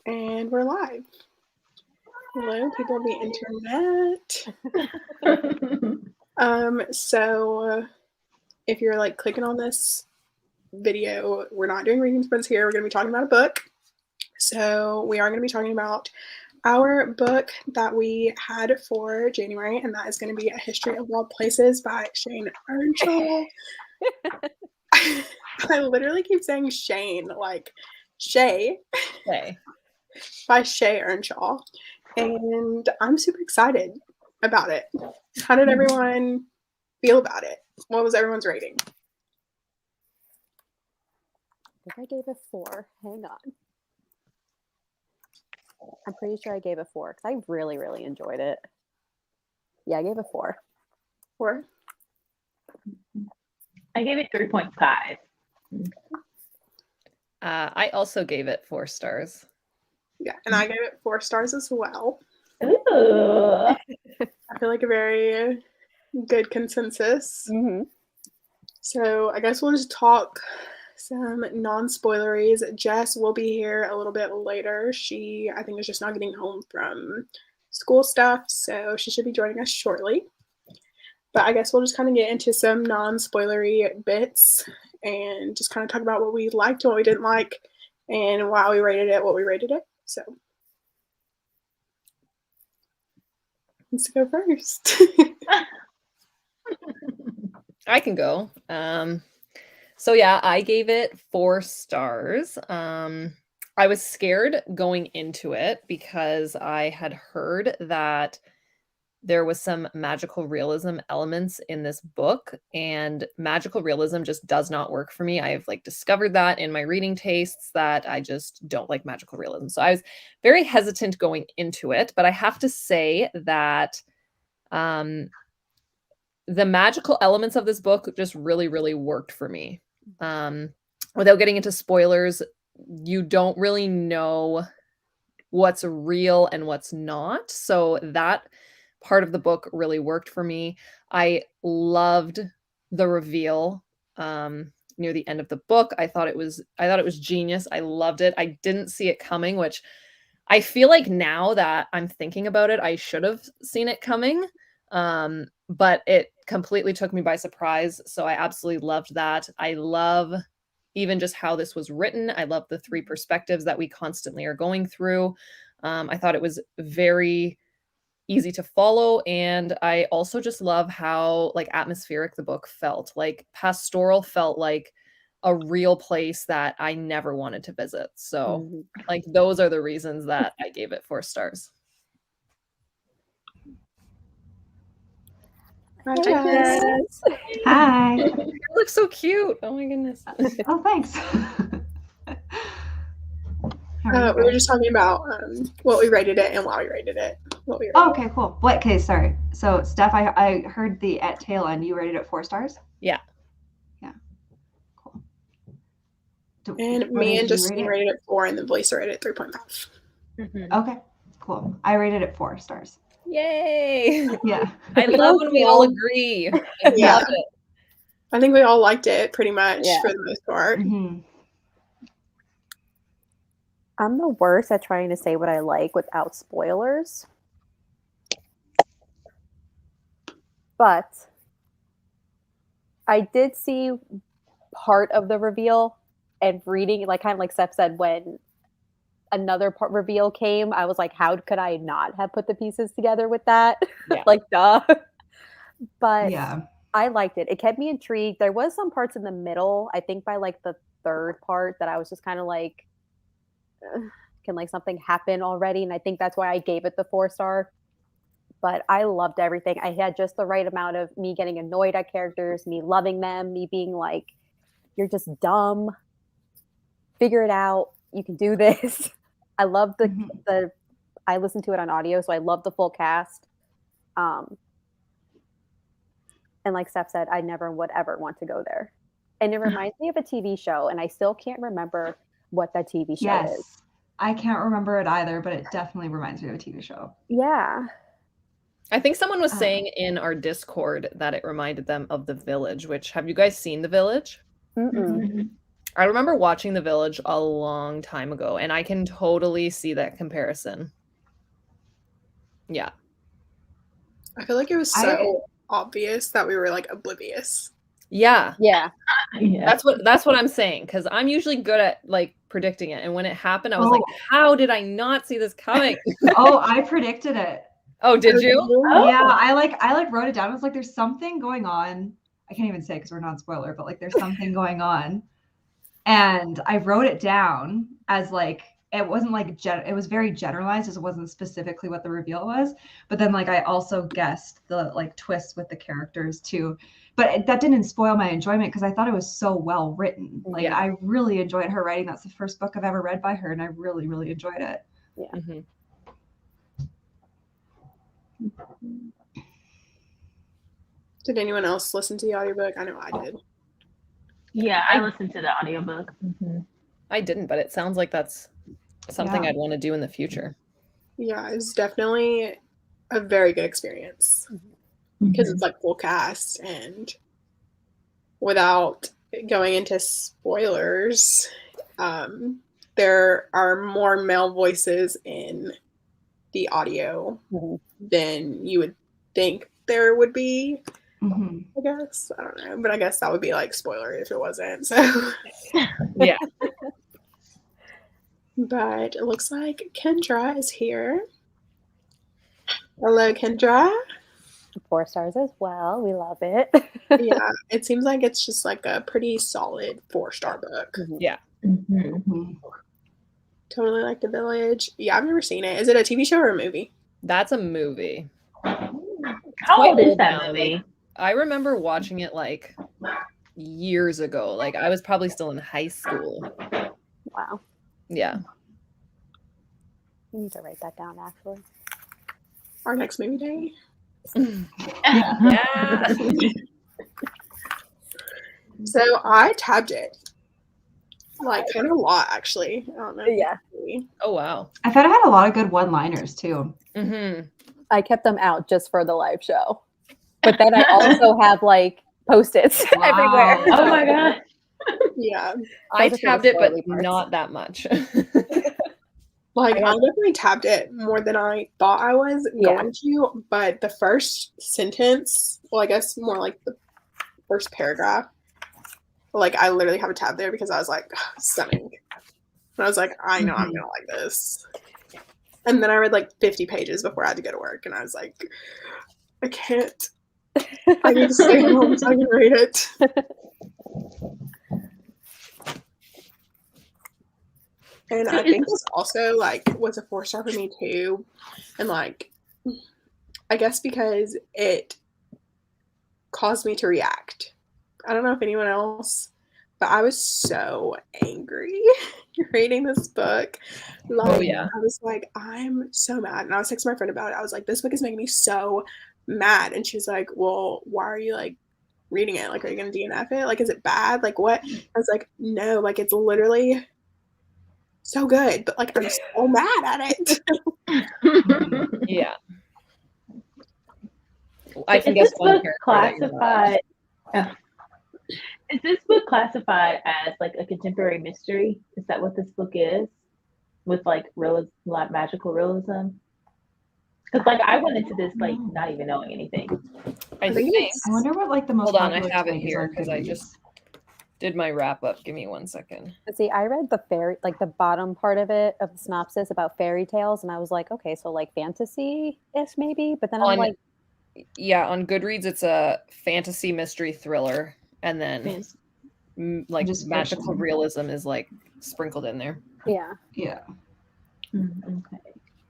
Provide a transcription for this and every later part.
And we're live. Hello, people on the internet. So if you're like clicking on this video, we're not doing reading sprints here. We're going to be talking about a book. So we are going to be talking about our book that we had for January, and that is going to be A History of Wild Places by Shane Earnshaw. I literally keep saying Shane, like Shay. By Shay Earnshaw. And I'm super excited about it. How did everyone feel about it? What was everyone's rating? I think I gave it 4. Hang on. I'm pretty sure I gave it 4 because I really, really enjoyed it. Yeah, I gave it 4. 4? I gave it 3.5. I also gave it 4 stars. Yeah, and I gave it 4 stars as well. Ooh. I feel like a very good consensus. Mm-hmm. So I guess we'll just talk some non-spoileries. Jess will be here a little bit later. She, I think, is just not getting home from school stuff, so she should be joining us shortly. But I guess we'll just kind of get into some non-spoilery bits and just kind of talk about what we liked, what we didn't like, and why we rated it, what we rated it. So let's go first. I can go. So yeah, I gave it 4 stars. I was scared going into it because I had heard that there was some magical realism elements in this book, and magical realism just does not work for me. I've discovered that in my reading tastes that I just don't like magical realism. So I was very hesitant going into it, but I have to say that the magical elements of this book just really, really worked for me. Without getting into spoilers, you don't really know what's real and what's not. So that part of the book really worked for me. I loved the reveal near the end of the book. I thought it was genius. I loved it. I didn't see it coming, which I feel like now that I'm thinking about it, I should have seen it coming. But it completely took me by surprise. So I absolutely loved that. I love even just how this was written. I love the 3 perspectives that we constantly are going through. I thought it was very easy to follow. And I also just love how atmospheric the book felt. Pastoral felt like a real place that I never wanted to visit. So those are the reasons that I gave it 4 stars. Hi, Jess. Hi. You look so cute. Oh my goodness. Oh, thanks. We were just talking about what we rated it and why we rated it. Oh, okay, cool. What? Okay, sorry. So, Steph, I heard the at tail end. You rated it 4 stars? Yeah. Yeah. Cool. And me and Justine rated it 4, and then Lisa rated it 3.5. Mm-hmm. Okay, cool. I rated it 4 stars. Yay! Yeah. I love when we all agree. I love it. I think we all liked it pretty much for the most part. Mm-hmm. I'm the worst at trying to say what I like without spoilers. But I did see part of the reveal, and reading, kind of like Steph said, when another reveal came, I was like, how could I not have put the pieces together with that? Yeah. Duh. But yeah, I liked it. It kept me intrigued. There was some parts in the middle, I think by the 3rd part, that I was just kind of like, can something happen already? And I think that's why I gave it the 4 star. But I loved everything. I had just the right amount of me getting annoyed at characters, me loving them, me being like, you're just dumb. Figure it out. You can do this. I love the I listened to it on audio, so I love the full cast. And like Steph said, I never would ever want to go there. And it reminds me of a TV show, and I still can't remember what that TV show is. I can't remember it either, but it definitely reminds me of a TV show. Yeah. I think someone was saying in our Discord that it reminded them of The Village, which, have you guys seen The Village? Mm-mm. I remember watching The Village a long time ago, and I can totally see that comparison. Yeah. I feel like it was so obvious that we were like oblivious. Yeah. Yeah. Yeah. That's what I'm saying, because I'm usually good at like predicting it. And when it happened, I was like, how did I not see this coming? Oh, I predicted it. Oh, did you? Oh. Yeah, I wrote it down. I was like, there's something going on. I can't even say because we're non-spoiler, but like there's something going on. And I wrote it down as like, it wasn't like, it was very generalized as it wasn't specifically what the reveal was. But then like I also guessed the like twists with the characters too. But that didn't spoil my enjoyment because I thought it was so well written. Like Yeah. I really enjoyed her writing. That's the first book I've ever read by her, and I really, really enjoyed it. Yeah. Mhm. Did anyone else listen to the audiobook? I know I did. Yeah, I listened to the audiobook. I didn't, but it sounds like that's something Yeah. I'd want to do in the future. Yeah, it's definitely a very good experience because it's like full cast, and without going into spoilers, there are more male voices in the audio than you would think there would be. I guess. I don't know. But I guess that would be like spoiler if it wasn't. So Yeah. but it looks like Kendra is here. Hello, Kendra. 4 stars as well. We love it. Yeah, it seems like it's just like a pretty solid 4-star book. Yeah. Totally like The Village. Yeah, I've never seen it. Is it a TV show or a movie? That's a movie. How Quite old is old that now, movie? like, I remember watching it like years ago. Like I was probably still in high school. Wow. Yeah. I need to write that down actually. Our next movie day? Yeah. So I tabbed it. Like kind of a lot actually. I don't know. Yeah. Oh wow. I thought it had a lot of good one-liners too. Mm-hmm. I kept them out just for the live show. But then I also have like post-its everywhere. Oh my god. Yeah. I Those are tabbed the it, but spoily parts. not that much. Like I definitely tabbed it more than I thought I was Yeah. going to, but the first sentence, well, I guess more like the first paragraph, like I literally have a tab there because I was like, stunning. And I was like, I know I'm gonna like this. And then I read like 50 pages before I had to go to work, and I was like, I can't. I need to stay home so I can read it. And I think this also like was a 4-star for me too. And like I guess because it caused me to react. I don't know if anyone else, but I was so angry reading this book. Like, Oh, yeah. I was like, I'm so mad. And I was texting my friend about it. I was like, this book is making me so mad. And she's like, well, why are you like reading it? Like, are you going to DNF it? Like, is it bad? Like, what? I was like, no, like, it's literally so good. But like, I'm so mad at it. Yeah. I can Is guess this one book character that you're not. classified? Is this book classified as like a contemporary mystery? Is that what this book is? With like like magical realism? Because like I went into this like not even knowing anything. I think think. I wonder what like the most Hold on, I popular have it tag is here on because I Goodreads. just did my wrap up. Give me 1 second. See, I read the fairy, like the bottom part of it, of the synopsis about fairy tales, and I was like, okay, so like fantasy-ish maybe, but then I'm On- like, Yeah, on Goodreads, it's a fantasy mystery thriller, and then Yes. like Just magical fiction. realism is like sprinkled in there. yeah. Yeah. Okay.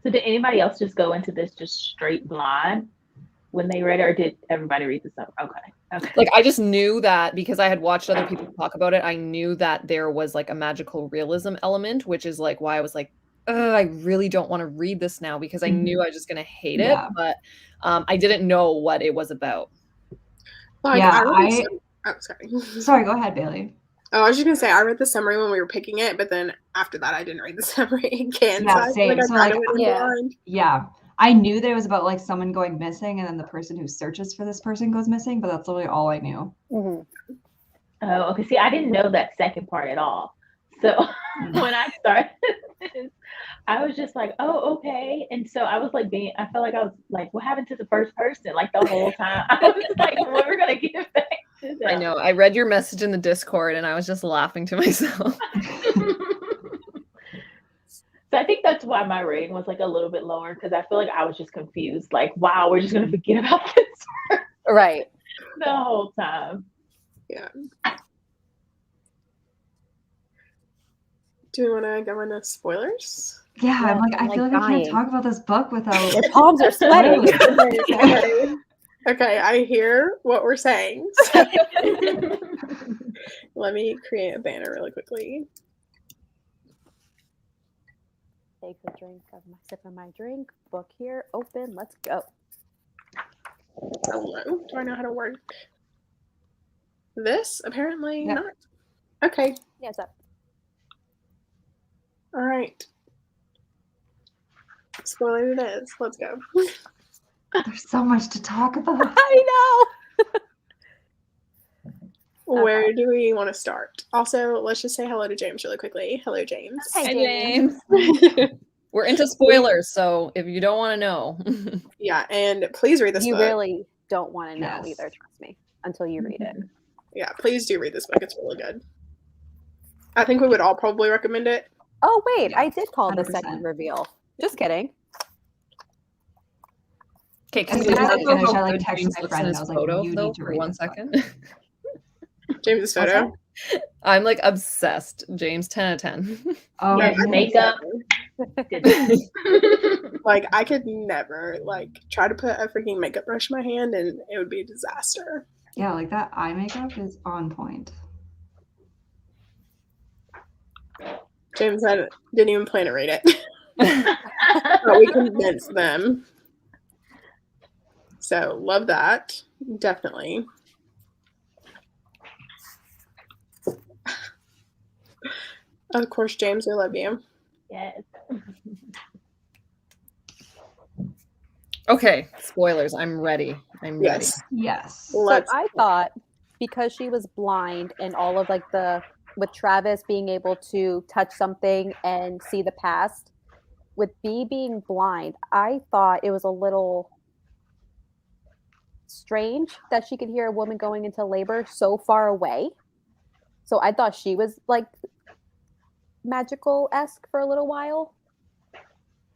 So did anybody else just go into this just straight blind when they read it, or did everybody read this up? Okay. Okay. Like I just knew that because I had watched other people talk about it. I knew that there was like a magical realism element, which is like why I was like, I really don't want to read this now because I knew I was just gonna hate Yeah. it, but I didn't know what it was about. Like, Yeah, sorry. Sorry, go ahead, Bailey. Oh, I was just gonna say I read the summary when we were picking it, but then after that I didn't read the summary again. Yeah, so I feel like same. So, I kind like, of went in yeah. blind. Yeah. I knew that it was about like someone going missing and then the person who searches for this person goes missing, but that's literally all I knew. Mhm. Oh, okay. See, I didn't know that second part at all. So when I started this, I was just like, oh, okay. And so I was like I felt like I was like, what happened to the first person? Like the whole time. I was like, when we're gonna get back to them. I know. I read your message in the Discord and I was just laughing to myself. So I think that's why my rating was like a little bit lower, because I feel like I was just confused. Like, wow, we're just gonna forget about this Right. the whole time. Yeah. Do we want to go into spoilers? Yeah, Yeah, I'm like, I I'm, feel like like, I can't dying. talk about this book without. My palms are sweating. Okay, I hear what we're saying. So let me create a banner really quickly. Take a drink of my sip of my drink. Book here, open. Let's go. Hello. Do I know how to work this? Apparently Yeah. not. Okay. Yeah, it's up. All right. Spoiler it is. Let's go. There's so much to talk about. I know. Where do we want to start? Also, let's just say hello to James really quickly. Hello, James. Hey, Hi, James. James. We're into spoilers, so if you don't want to know. Yeah, and please read this You book. really don't want to know Yes. either, trust me, until you read it. Yeah, please do read this book. It's really good. I think we would all probably recommend it. Oh, wait, Yeah, I did call the 100%. second reveal. Just kidding. Okay, can As we soon as I talk about finished, how I, like, good texted James my looks friend in and his I was like, photo, you though, need to for read 1 this book. second? James's What's photo. I'm like obsessed. James, 10 out of 10. Oh, Yes, yeah. makeup. Like, I could never, like, try to put a freaking makeup brush in my hand and it would be a disaster. Yeah, like that eye makeup is on point. James didn't even plan to read it. But we convinced them. So, love that. Definitely. Of course, James, I love you. Yes. Okay, spoilers. I'm ready. I'm ready. Yes. Yes. Let's. So I thought because she was blind and all of like with Travis being able to touch something and see the past, with B being blind, I thought it was a little strange that she could hear a woman going into labor so far away. So I thought she was like magical-esque for a little while.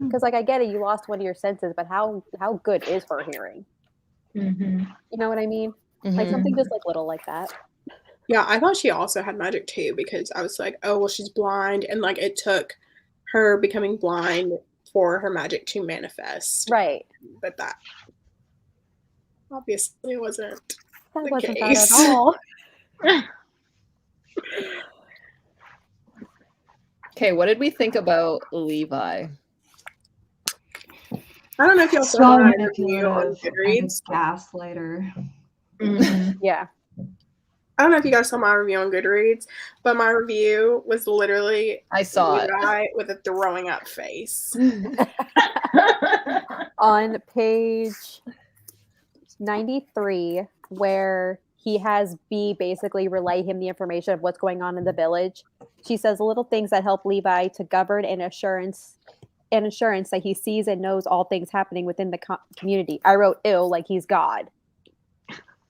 Because like I get it, you lost one of your senses, but how good is her hearing? Mm-hmm. You know what I mean? Like Mhm. something just like little like that. Yeah, I thought she also had magic too because I was like, oh, well, she's blind. And like it took her becoming blind for her magic to manifest. Right. But that obviously wasn't That the wasn't case. that at all. Okay, what did we think about Levi? I don't know if y'all So saw my review on manipulative and a Goodreads. gaslighter. Mm-hmm. Yeah. I don't know if you guys saw my review on Goodreads, but my review was literally I saw it. Levi with a throwing up face. On page 93, where he has B basically relay him the information of what's going on in the village, she says little things that help Levi to govern and assurance that he sees and knows all things happening within the community. I wrote ill like he's God.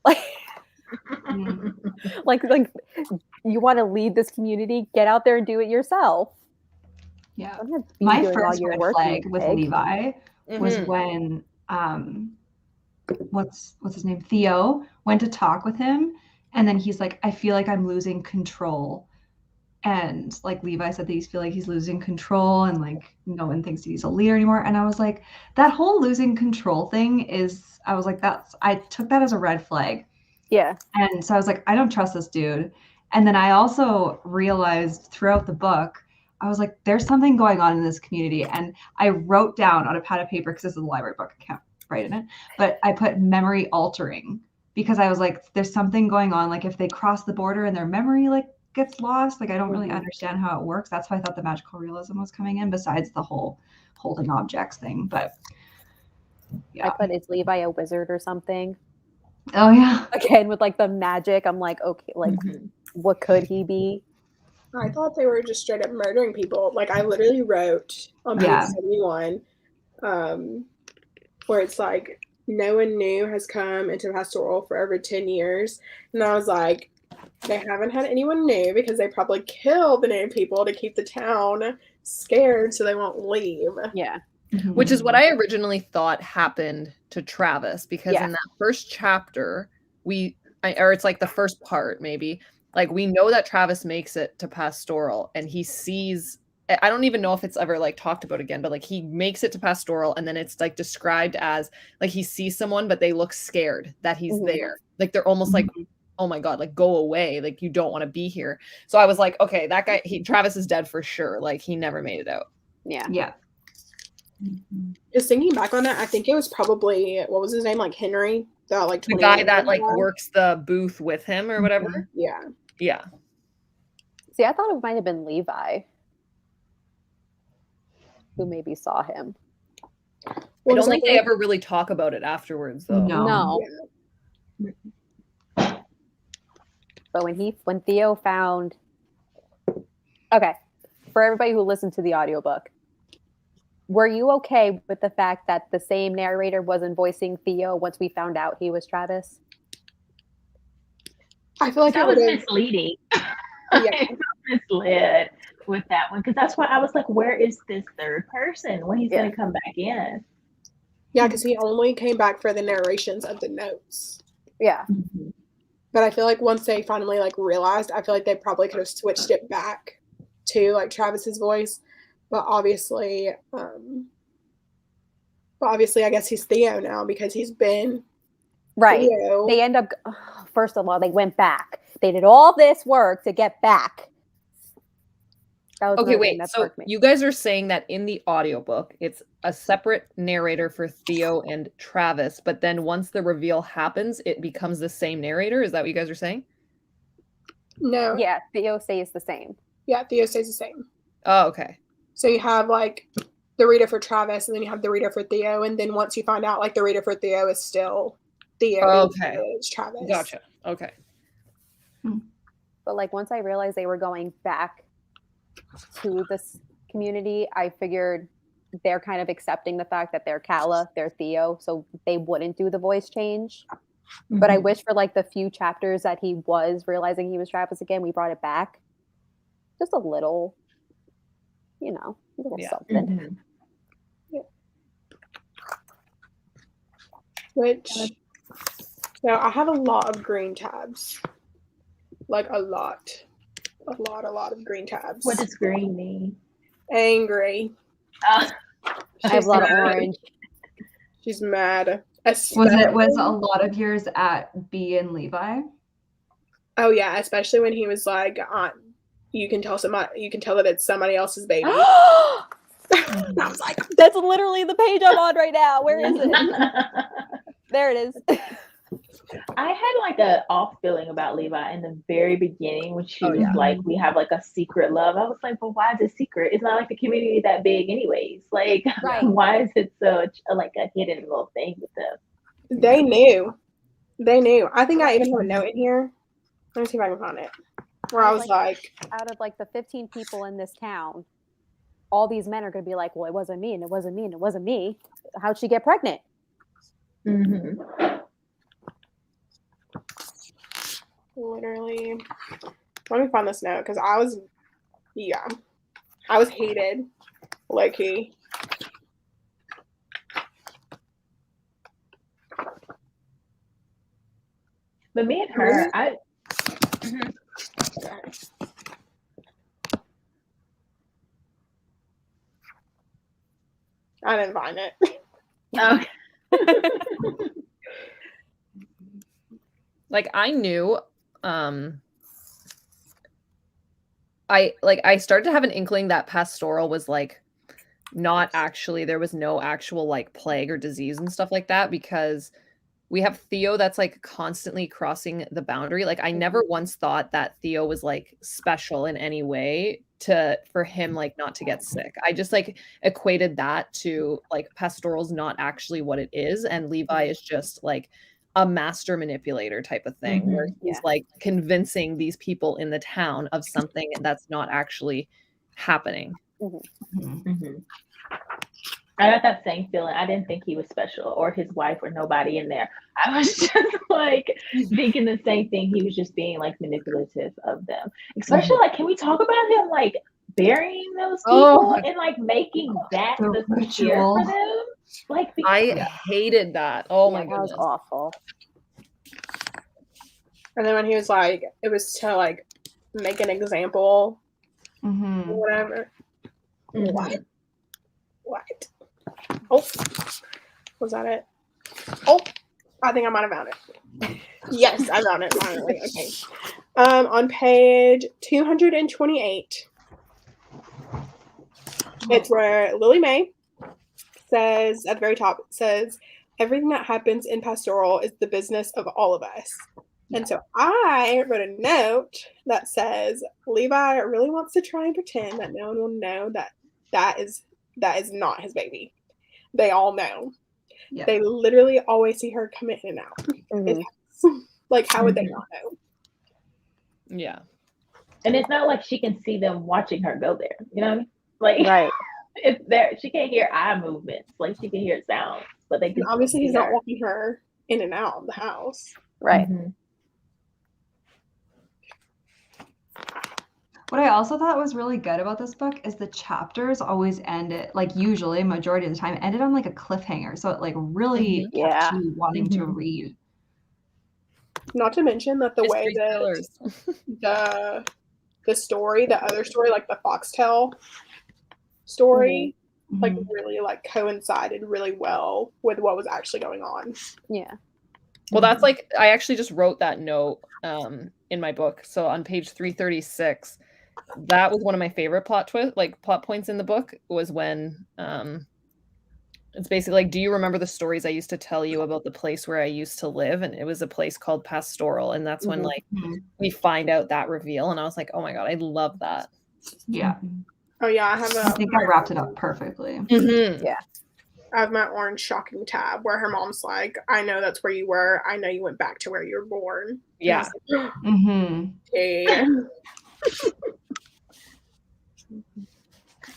Like, like you want to lead this community? Get out there and do it yourself. Yeah. Don't have B My doing all first your red work, flag you with pig. Levi was Mhm. when what's his name? Theo went to talk with him, and then he's like, I feel like I'm losing control. And like Levi said that he's feel like he's losing control and like no one thinks he's a leader anymore. And I was like, that whole losing control thing is, I was like, I took that as a red flag. Yeah. And so I was like, I don't trust this dude. And then I also realized throughout the book, I was like, there's something going on in this community. And I wrote down on a pad of paper, because this is a library book, I can't write in it, but I put memory altering, because I was like, there's something going on. Like if they cross the border and their memory like gets lost, like I don't really understand how it works. That's why I thought the magical realism was coming in, besides the whole holding objects thing. But yeah. I put, is Levi a wizard or something? Oh yeah. Again, with like the magic, I'm like, okay, like Mhm. what could he be? I thought they were just straight up murdering people. Like, I literally wrote on page Yeah. 71, where it's like, no one new has come into pastoral for over 10 years. And I was like, they haven't had anyone new because they probably killed the new people to keep the town scared so they won't leave. Yeah. Which is what I originally thought happened to Travis, because Yeah. in that first chapter, or it's like the first part maybe, like we know that Travis makes it to pastoral and he sees, I don't even know if it's ever like talked about again, but like he makes it to pastoral and then it's like described as like he sees someone, but they look scared that he's there. Like they're almost like, oh my God, like go away. Like you don't want to be here. So I was like, okay, that guy, Travis is dead for sure. Like he never made it out. Yeah. Yeah. Just thinking back on it, I think it was probably, what was his name? Like Henry? The, like, The guy that like guy? works the booth with him or whatever. Yeah. Yeah. See, I thought it might have been Levi who maybe saw him. I don't think they ever really talk about it afterwards, though. No. Yeah. But when Theo found, okay, for everybody who listened to the audiobook, were you okay with the fact that the same narrator wasn't voicing Theo once we found out he was Travis? I feel like that it was was misleading. Yeah. I felt misled with that one because that's why I was like, where is this third person when he's going to come back in? Yeah, because he only came back for the narrations of the notes. Yeah. But I feel like once they finally like realized, I feel like they probably could have switched it back to like Travis's voice. But obviously, I guess he's Theo now because he's been right. Theo. They end up, first of all, they went back. They did all this work to get back. That was okay, wait. So me. you guys are saying that in the audiobook, it's a separate narrator for Theo and Travis, but then once the reveal happens, it becomes the same narrator? Is that what you guys are saying? No. Yeah, Theo stays the same. Yeah, Theo stays the same. Oh, okay. So you have like the reader for Travis, and then you have the reader for Theo, and then once you find out like the reader for Theo is still Theo, okay, it's Travis. Gotcha. Okay. But like once I realized they were going back to this community, I figured they're kind of accepting the fact that they're Calla, they're Theo, so they wouldn't do the voice change. But I wish for like the few chapters that he was realizing he was Travis again, we brought it back just a little, you know, a little something. Yeah. Which, so I have a lot of green tabs, like a lot of green tabs. What does green mean? Angry. I have a lot of orange. She's mad. Was a lot of yours at B and Levi? Oh yeah, especially when he was like, you can tell that it's somebody else's baby. I was like, that's literally the page I'm on right now. Where is it? There it is. I had like a off feeling about Levi in the very beginning when she was like, we have like a secret love. I was like, but why is it secret? It's not like the community that big anyways. Like, why is it such like a hidden little thing with them? They knew. I think I even have a note in here. Let me see if I can find it. Where I was like, out of like the 15 people in this town, all these men are going to be like, well, it wasn't me, and it wasn't me, and it wasn't me. How'd she get pregnant? Literally, let me find this note because I was hated, low key. But me and her, I didn't find it. Okay. Like I knew, I started to have an inkling that pastoral was like not actually, there was no actual like plague or disease and stuff like that, because we have Theo that's like constantly crossing the boundary. Like I never once thought that Theo was like special in any way for him like not to get sick. I just like equated that to like pastoral's not actually what it is, and Levi is just like a master manipulator type of thing, where he's like convincing these people in the town of something that's not actually happening. I got that same feeling. I didn't think he was special or his wife or nobody in there. I was just like thinking the same thing. He was just being like manipulative of them. Especially like, can we talk about him like burying those people and like making that the ritual for them? Like I hated that. Oh my goodness. That was awful. And then when he was like, it was to like make an example or whatever. What? Oh, was that it? Oh, I think I might have found it. Yes, I found it finally. Okay. On page 228, it's where Lily May says at the very top, it says, everything that happens in pastoral is the business of all of us. And so I wrote a note that says, Levi really wants to try and pretend that no one will know that is not his baby. They all know. Yep. They literally always see her come in and out. Like, how would they not know? Yeah. And it's not like she can see them watching her go there. You know what I mean? Like, right. It's there. She can't hear eye movements. Like, she can hear sounds. But they can obviously he's not walking her in and out of the house. Right. What I also thought was really good about this book is the chapters always ended, like usually, majority of the time, ended on like a cliffhanger. So it like really kept you wanting to read. Not to mention that the way that the story, the other story, like the Foxtail story, like really like coincided really well with what was actually going on. Yeah. Well, that's like, I actually just wrote that note in my book. So on page 336, that was one of my favorite plot points in the book, was when it's basically like, do you remember the stories I used to tell you about the place where I used to live? And it was a place called Pastoral. And that's when like we find out that reveal. And I was like, oh my God, I love that. Yeah. Oh yeah, I think I wrapped it up perfectly. Yeah. I have my orange shocking tab where her mom's like, I know that's where you were. I know you went back to where you were born. Yeah. Yeah.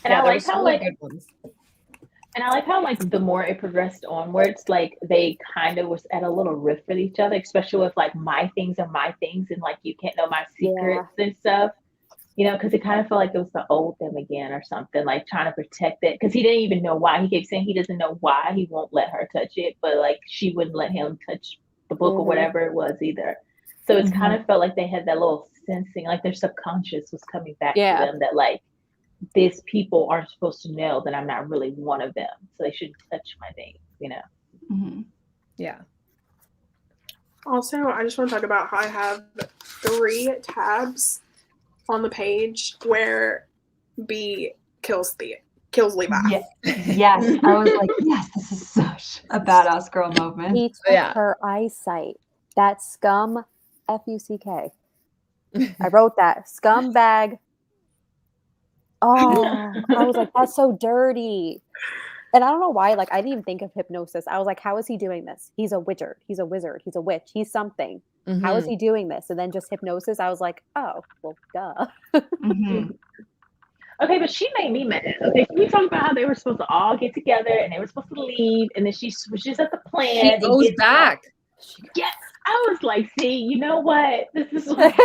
And I like how like and I like how like the more it progressed onwards, like they kind of was at a little rift with each other, especially with like my things are my things and like you can't know my secrets and stuff. You know, because it kind of felt like it was the old them again or something, like trying to protect it. Because he didn't even know why. He kept saying he doesn't know why he won't let her touch it, but like she wouldn't let him touch the book or whatever it was either. So it's kind of felt like they had that little sensing, like their subconscious was coming back to them that like these people aren't supposed to know that I'm not really one of them, so they shouldn't touch my things, you know. Yeah. Also, I just want to talk about how I have 3 tabs on the page where B kills Levi. Yes. I was like, yes, this is such a badass girl moment. He took her eyesight. That scum, F-U-C-K. I wrote that. Scumbag. Oh, I was like, that's so dirty. And I don't know why, like, I didn't even think of hypnosis. I was like, how is he doing this? He's a wizard. He's a wizard. He's a witch. He's something. How is he doing this? And then just hypnosis. I was like, oh, well, duh. Okay, but she made me mad. Okay, can we talk about how they were supposed to all get together and they were supposed to leave, and then she switches up the plan. She goes back. Yes, I was like, see, you know what? This is what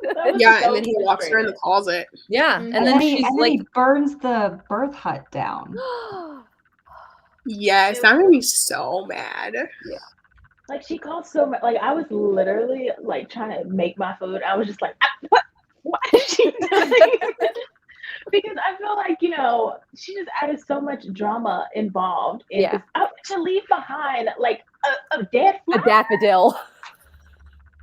and then he locks her in the closet. Yeah, and then she's like, he burns the birth hut down. Yes, that made me so mad. Yeah. Like she called so much. Like I was literally like trying to make my food. I was just like, what is she doing? Because I feel like, you know, she just added so much drama involved. And to leave behind like a dead flower. A daffodil.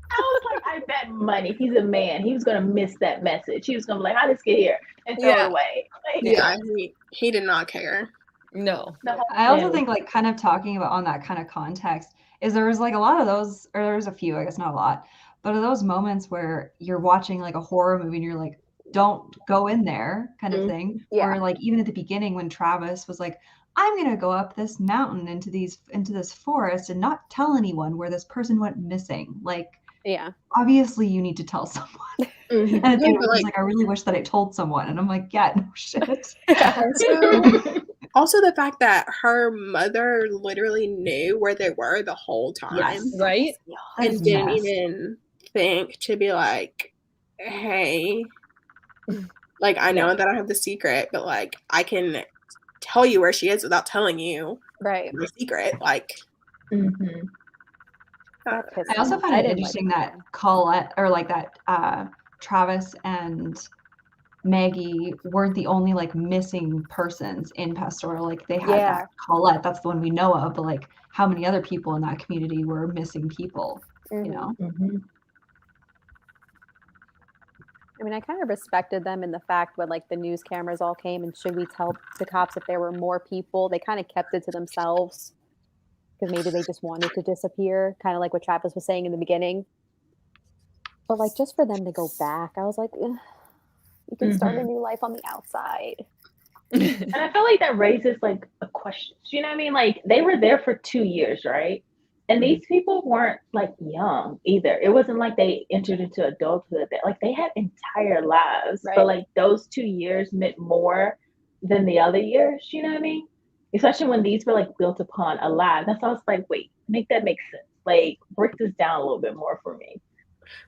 I was like, I bet money he's a man. He was gonna miss that message. He was gonna be like, how did this get here? And throw it away. Like, he did not care. No. I also think like kind of talking about on that kind of context is there was like a lot of those, or there's a few, I guess not a lot, but are those moments where you're watching like a horror movie and you're like, don't go in there kind of thing. Or like even at the beginning when Travis was like, I'm going to go up this mountain into this forest and not tell anyone where this person went missing. Like, Yeah. obviously you need to tell someone. Mhm. And Yeah, it but was like, I really wish that I told someone. And I'm like, yeah, no shit. also the fact that her mother literally knew where they were the whole time. Yes. Right? That And is didn't messed. even think to be like, hey, like, I know that I have the secret, but like, I can tell you where she is without telling you Right. the secret. Like, Mhm. That pissed I me also off. found I it didn't interesting like that Colette, or like that Travis and Maggie weren't the only like missing persons in Pastoral. Like they had Yeah. that Colette, that's the one we know of, but like how many other people in that community were missing people, you Mhm. know? Mhm. I mean, I kind of respected them in the fact when like the news cameras all came and should we tell the cops if there were more people? They kind of kept it to themselves because maybe they just wanted to disappear, kind of like what Travis was saying in the beginning. But like just for them to go back, I was like, "Ugh, you can start a new life on the outside." And I feel like that raises like a question. You know what I mean? Like they were there for 2 years, right? And these people weren't like young either. It wasn't like they entered into adulthood. Like they had entire lives, Right. but like those 2 years meant more than the other years. You know what I mean? Especially when these were like built upon a lie. That's why I was like, wait, make that make sense. Like break this down a little bit more for me.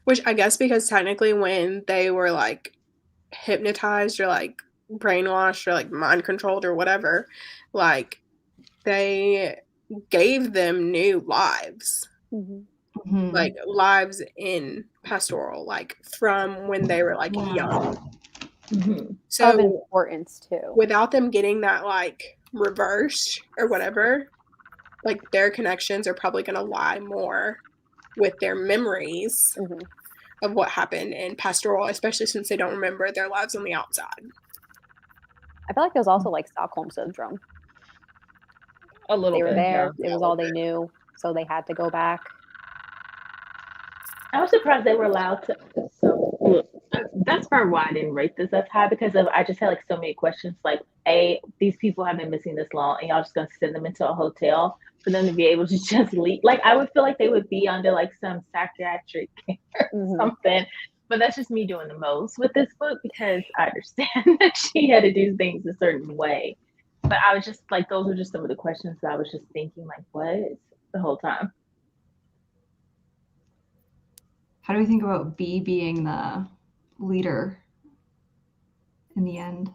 which I guess because technically when they were like hypnotized or like brainwashed or like mind controlled or whatever, like they gave them new lives. Mhm. Mhm. Like lives in Pastoral, like from when they were like Yeah. young. Mhm. Of So importance too. without them getting that like reversed or whatever, like their connections are probably going to lie more with their memories Mhm. of what happened in Pastoral, especially since they don't remember their lives on the outside. I feel like it was also like Stockholm syndrome. A little They were bit, there. yeah. It was all they knew, so they had to go back. I was surprised they were allowed to. So that's part why I didn't rate this as high because of I just had like so many questions. Like, these people have been missing this long, and y'all just gonna send them into a hotel for them to be able to just leave. Like, I would feel like they would be under like some psychiatric care or something. But that's just me doing the most with this book because I understand that she had to do things a certain way. But I was just like, those were just some of the questions that I was just thinking, like, what the whole time. How do we think about B being the leader in the end?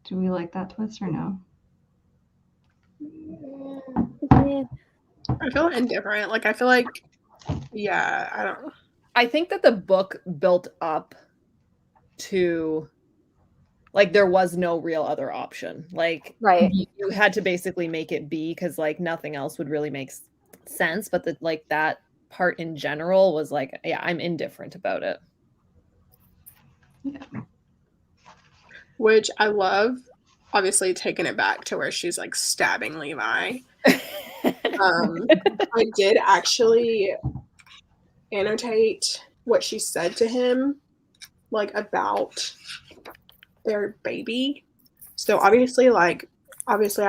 Do we like that twist or no? Yeah. I feel indifferent. Like I feel like, yeah, I don't. I think that the book built up to like there was no real other option. Like Right. you had to basically make it B because like nothing else would really make sense. But the like that part in general was like, yeah, I'm indifferent about it. Which I love. Obviously, taking it back to where she's like stabbing Levi. I did actually annotate what she said to him, like about their baby. So obviously, I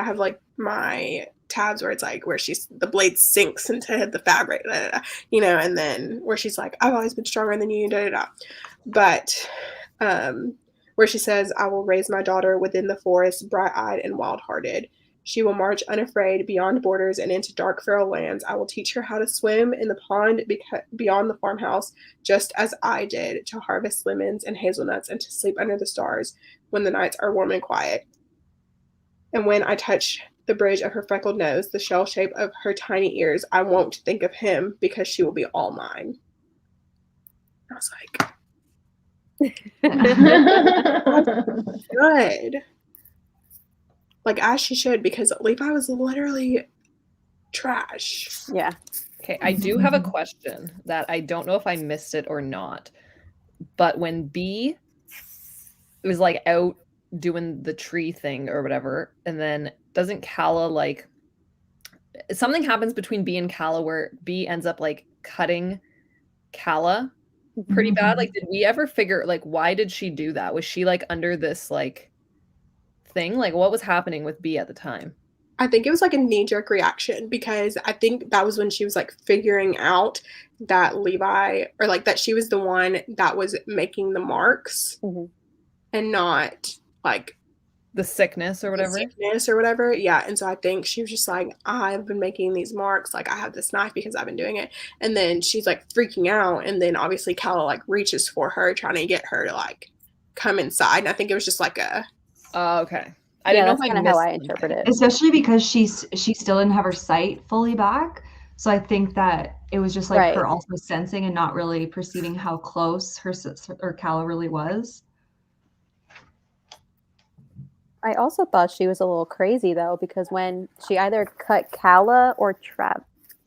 have like my tabs where it's like where the blade sinks into the fabric, da, da, da, and then where she's like, I've always been stronger than you, da da da. But where she says, I will raise my daughter within the forest, bright-eyed and wild-hearted. She will march unafraid beyond borders and into dark feral lands. I will teach her how to swim in the pond beyond the farmhouse, just as I did, to harvest lemons and hazelnuts and to sleep under the stars when the nights are warm and quiet. And when I touch the bridge of her freckled nose, the shell shape of her tiny ears, I won't think of him because she will be all mine. I was like, good. Like, as she should, because Levi was literally trash. Yeah. Okay, I do have a question that I don't know if I missed it or not. But when B was like out doing the tree thing or whatever, and then doesn't Calla like something happens between B and Calla where B ends up like cutting Calla pretty bad. Like, did we ever figure like why did she do that? Was she like under this like thing? Like, what was happening with B at the time? I think it was like a knee-jerk reaction because I think that was when she was like figuring out that Levi, or like that she was the one that was making the marks and not like The sickness or whatever? sickness or whatever. Yeah. And so I think she was just like, I've been making these marks. Like, I have this knife because I've been doing it. And then she's like freaking out. And then obviously Calla like reaches for her, trying to get her to like come inside. And I think it was just like a. Okay. I didn't know if that's I kind of how I missed interpret something. it. Especially because she still didn't have her sight fully back. So I think that it was just like her also sensing and not really perceiving how close her sister or Calla really was. I also thought she was a little crazy though, because when she either cut Calla or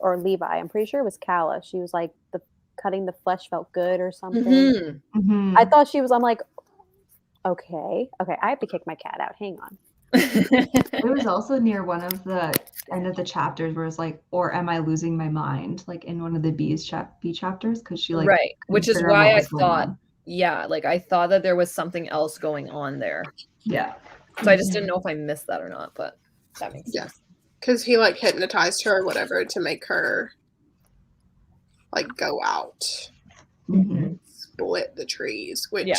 Levi, I'm pretty sure it was Calla. She was like, the cutting the flesh felt good or something. I thought she was. I'm like, okay, I have to kick my cat out. Hang on. It was also near one of the end of the chapters where it's like, or am I losing my mind? Like in one of the B chapters, because she like right, which is why I thought, like I thought that there was something else going on there. Yeah. So I just didn't know if I missed that or not, but that makes sense. Because he like hypnotized her or whatever to make her like go out, split the trees, which.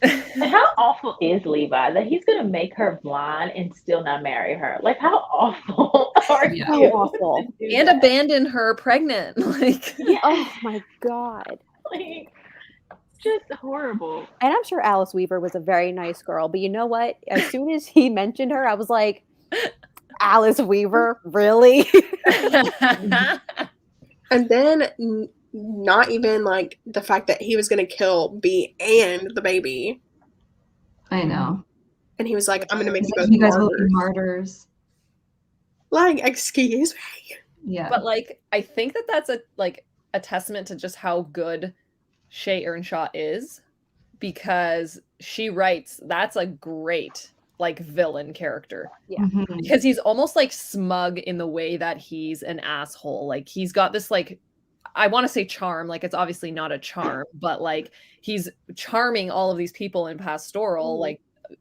And how awful is Levi that he's gonna make her blind and still not marry her? Like, how awful are you? How awful. And abandon her pregnant. Like, oh my God. Like, just horrible. And I'm sure Alice Weaver was a very nice girl, but you know what? As soon as he mentioned her, I was like, Alice Weaver, really? And then not even like the fact that he was going to kill B and the baby. I know. And he was like, I'm going to make you both you guys will be martyrs. Like, excuse me. Yeah. But like, I think that that's a testament to just how good Shay Earnshaw is, because she writes, that's a great like villain character. Yeah. Because he's almost like smug in the way that he's an asshole. Like he's got this like, I want to say charm, like it's obviously not a charm, but like he's charming all of these people in Pastoral. Like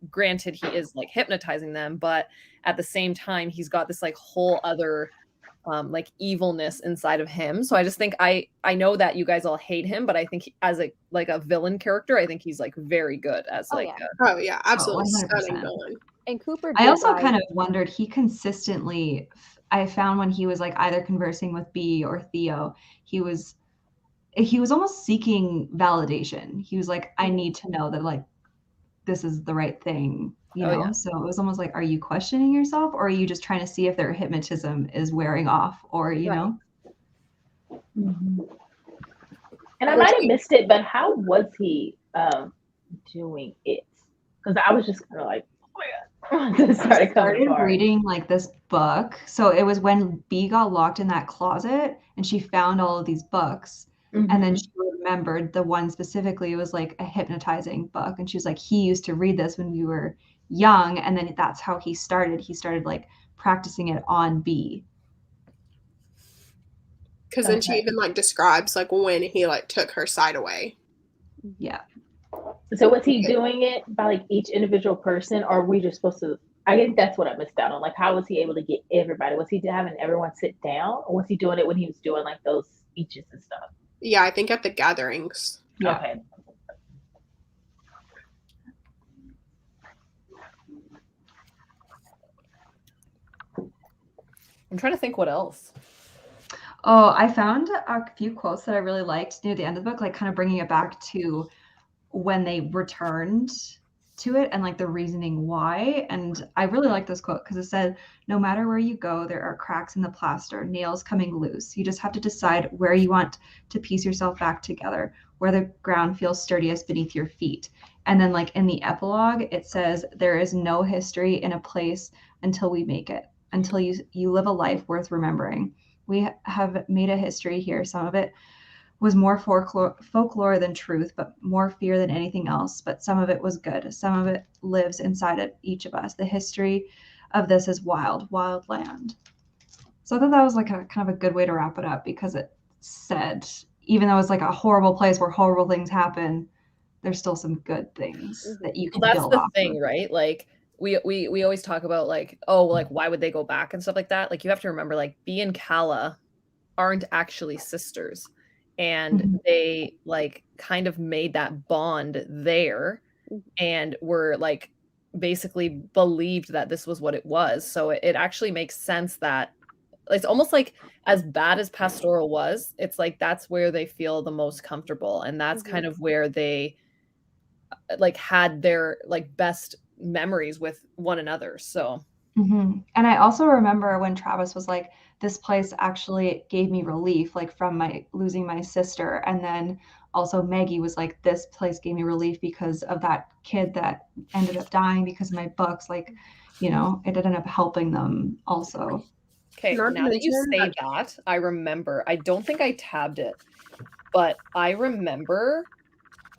granted he is like hypnotizing them, but at the same time he's got this like whole other like evilness inside of him. So I just think I know that you guys all hate him, but I think as a like a villain character, I think he's like very good as absolutely stunning villain. And Cooper, I also kind of wondered, he consistently, I found when he was like either conversing with B or Theo, he was almost seeking validation. He was like, I need to know that like this is the right thing, you know? So it was almost like, are you questioning yourself, or are you just trying to see if their hypnotism is wearing off, or you know? And I might have missed it, but how was he doing it? Because I was just kind of like, oh my God. I started reading like this book. So it was when B got locked in that closet and she found all of these books. And then she remembered the one specifically, it was like a hypnotizing book. And she was like, he used to read this when we were young. And then that's how he started. He started like practicing it on B. Because then she even like describes like when he like took her sight away. Yeah. So was he doing it by like each individual person, or were we just supposed to? I think that's what I missed out on. Like, how was he able to get everybody? Was he having everyone sit down, or was he doing it when he was doing like those speeches and stuff? Yeah, I think at the gatherings. Yeah. Okay. I'm trying to think what else. Oh, I found a few quotes that I really liked near the end of the book, like kind of bringing it back to when they returned to it and like the reasoning why. And I really like this quote because it said, no matter where you go, there are cracks in the plaster, nails coming loose. You just have to decide where you want to piece yourself back together, where the ground feels sturdiest beneath your feet. And then like in the epilogue, it says, there is no history in a place until we make it, until you live a life worth remembering. We have made a history here. Some of it was more folklore than truth, but more fear than anything else. But some of it was good. Some of it lives inside of each of us. The history of this is wild, wild land. So I thought that was like a kind of a good way to wrap it up, because it said, even though it's like a horrible place where horrible things happen, there's still some good things that you can Well, that's build the off thing, of. right? Like we always talk about like, oh, like why would they go back and stuff like that? Like you have to remember like Bee and Calla aren't actually sisters. And Mhm. they like kind of made that bond there and were like basically believed that this was what it was. So it actually makes sense that it's almost like as bad as pastoral was, it's like that's where they feel the most comfortable. And that's kind of where they like had their like best memories with one another. So And I also remember when Travis was like, this place actually gave me relief, like from my losing my sister. And then also Maggie was like, this place gave me relief because of that kid that ended up dying because of my books. Like, you know, it ended up helping them also. okay, Not to now that you mention say that that, I remember. I don't think I tabbed it, but I remember.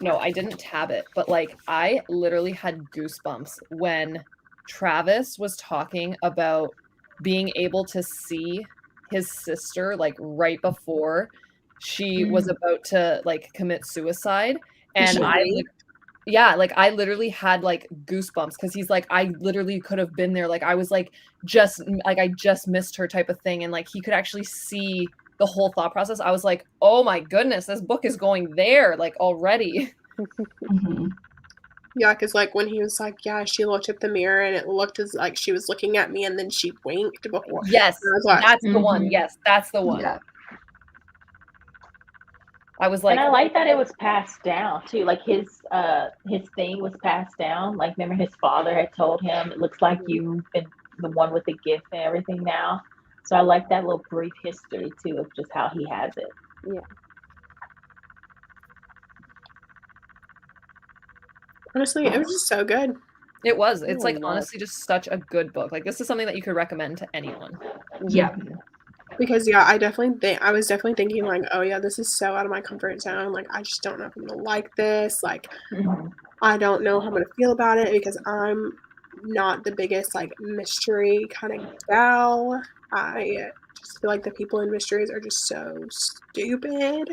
No, I didn't tab it, but like I literally had goosebumps when Travis was talking about being able to see his sister like right before she was about to like commit suicide. And she I winked. yeah, like I literally had like goosebumps because he's like, I literally could have been there. Like I was like, just like I just missed her type of thing. And like he could actually see the whole thought process. I was like, oh my goodness, this book is going there like already. Mhm. Yeah, because like when he was like, yeah, she looked at the mirror and it looked as like she was looking at me and then she winked before. Yes, And I was like, that's the one. Yes, that's the one. Yeah. I was And like, I like that it was passed down too. Like his thing was passed down. Like remember his father had told him, it looks like you've been the one with the gift and everything now. So I like that little brief history too of just how he has it. Yeah. honestly, it was just so good. it was. It's Oh, like yes. honestly just such a good book. Like this is something that you could recommend to anyone. Yeah. Because yeah, I was definitely thinking like, oh yeah, this is so out of my comfort zone. Like I just don't know if I'm gonna like this. Like I don't know how I'm gonna feel about it because I'm not the biggest like mystery kind of gal. I just feel like the people in mysteries are just so stupid.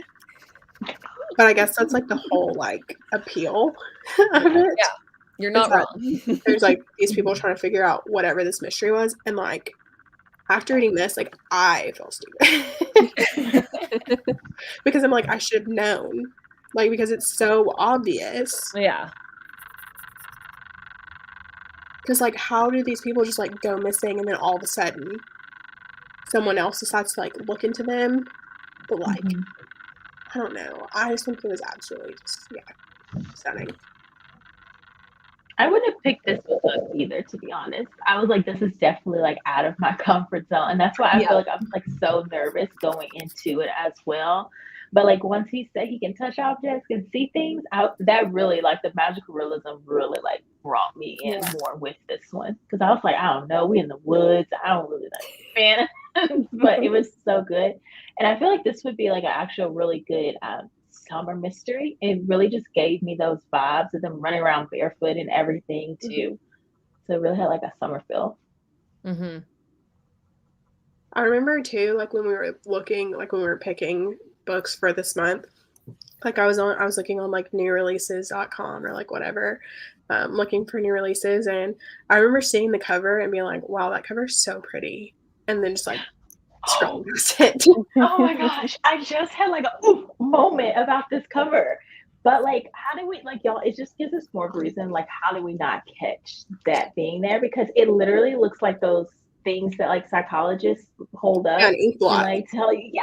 But I guess that's like the whole like appeal of it. Yeah, you're Is not that wrong. there's like these people trying to figure out whatever this mystery was, and like after reading this, like I feel stupid because I'm like I should have known, like because it's so obvious. Yeah. Because like how do these people just like go missing and then all of a sudden someone else decides to like look into them? But like I don't know. I just think it was absolutely just stunning. I wouldn't have picked this book up either, to be honest. I was like, this is definitely like out of my comfort zone. And that's why I feel like I'm like so nervous going into it as well. But like once he said he can touch objects and see things, that really like the magical realism really like brought me in more with this one. Because I was like, I don't know, we in the woods. I don't really like fan, but it was so good. And I feel like this would be like an actual really good summer mystery. It really just gave me those vibes of them running around barefoot and everything too. So it really had like a summer feel. I remember too, like when we were looking, like when we were picking books for this month, like I was looking on like newreleases.com or like whatever, looking for new releases, and I remember seeing the cover and being like, wow, that cover is so pretty, and then just like scrolling past it. Oh my gosh, I just had like a moment about this cover. But like, how do we like y'all? It just gives us more reason. Like, how do we not catch that being there? Because it literally looks like those things that like psychologists hold up An ink and blot, like tell you, yeah.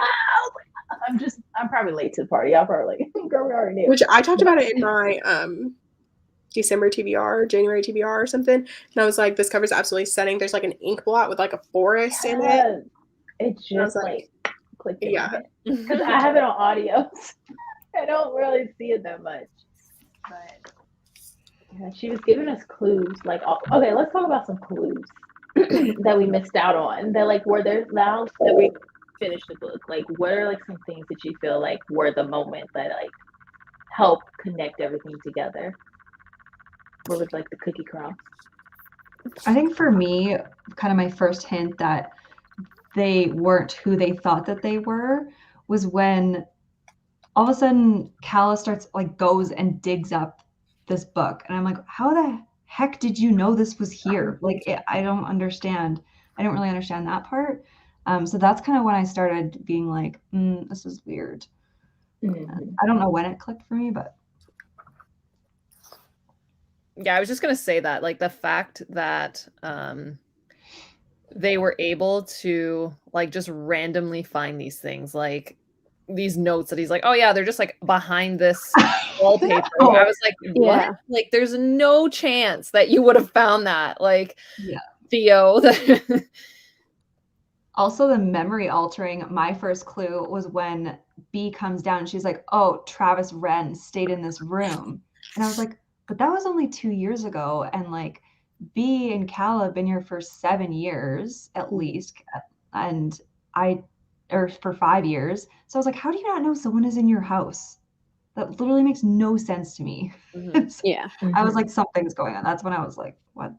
I'm probably late to the party. Y'all probably girl, we already knew. which I talked about it in my December TBR, January TBR or something, and I was like, this cover's absolutely stunning. There's like an ink blot with like a forest in it. It just like clicked in yeah, my head because I have it on audio. I don't really see it that much, but yeah, she was giving us clues. Like, okay, let's talk about some clues that we missed out on. That like were there now that we finished the book? Like, what are like some things that you feel like were the moment that like help connect everything together? What was like the cookie crumb? I think for me, kind of my first hint that they weren't who they thought that they were was when all of a sudden Calla starts like goes and digs up this book, and I'm like, how the heck did you know this was here? Like, I don't understand. I don't really understand that part. So that's kind of when I started being like, this is weird. I don't know when it clicked for me, but yeah, I was just gonna say that, like, the fact that they were able to like just randomly find these things, like these notes that he's like, oh yeah, they're just like behind this wallpaper. I was like, what? Yeah. Like, there's no chance that you would have found that. Like, yeah. Theo. Also, the memory altering, my first clue was when B comes down and she's like, oh, Travis Wren stayed in this room. And I was like, but that was only 2 years ago. And like B and Cal have been here for 7 years at least. And or for 5 years. So I was like, how do you not know someone is in your house? That literally makes no sense to me. So Yeah. I was like, something's going on. That's when I was like, what?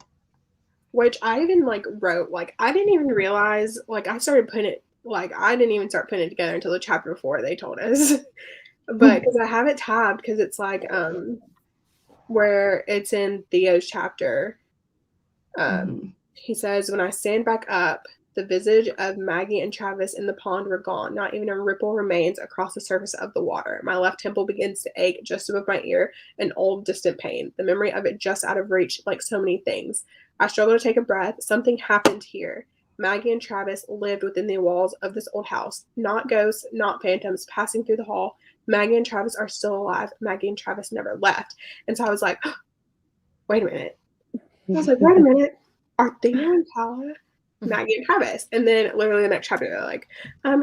Which I even like wrote, like I didn't even realize, like I started putting it, like I didn't even start putting it together until the chapter before they told us. But because I have it tabbed, because it's like where it's in Theo's chapter. He says, when I stand back up, the visage of Maggie and Travis in the pond were gone. Not even a ripple remains across the surface of the water. My left temple begins to ache just above my ear, an old distant pain, the memory of it just out of reach, like so many things. I struggle to take a breath. Something happened here. Maggie and Travis lived within the walls of this old house. Not ghosts, not phantoms passing through the hall. Maggie and Travis are still alive. Maggie and Travis never left. And so I was like, wait a minute. I was like, wait a minute. Are Theo and Calla Maggie and Travis? And then literally the next chapter, they're like,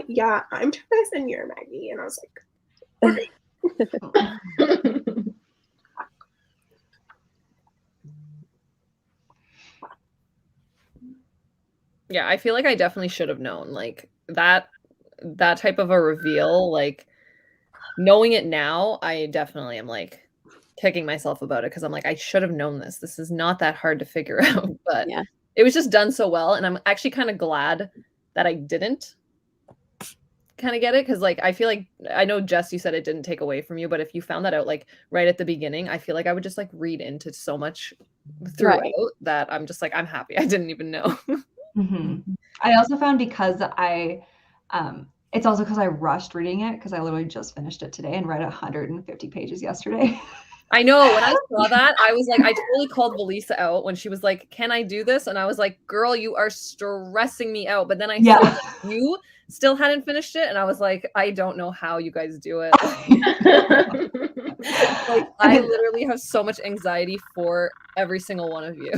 yeah, I'm Travis and you're Maggie. And I was like, okay. Yeah, I feel like I definitely should have known, like that type of a reveal, like knowing it now, I definitely am like kicking myself about it because I'm like, I should have known this. This is not that hard to figure out, but Yeah. it was just done so well. And I'm actually kind of glad that I didn't kind of get it, because like I feel like, I know Jess, you said it didn't take away from you, but if you found that out like right at the beginning, I feel like I would just like read into so much throughout that I'm just like, I'm happy I didn't even know. I also found because it's also because I rushed reading it because I literally just finished it today and read 150 pages yesterday. I know, when I saw that, I was like, I totally called Valisa out when she was like, can I do this? And I was like, girl, you are stressing me out. But then I saw that you still hadn't finished it. And I was like, I don't know how you guys do it. Like, I literally have so much anxiety for every single one of you.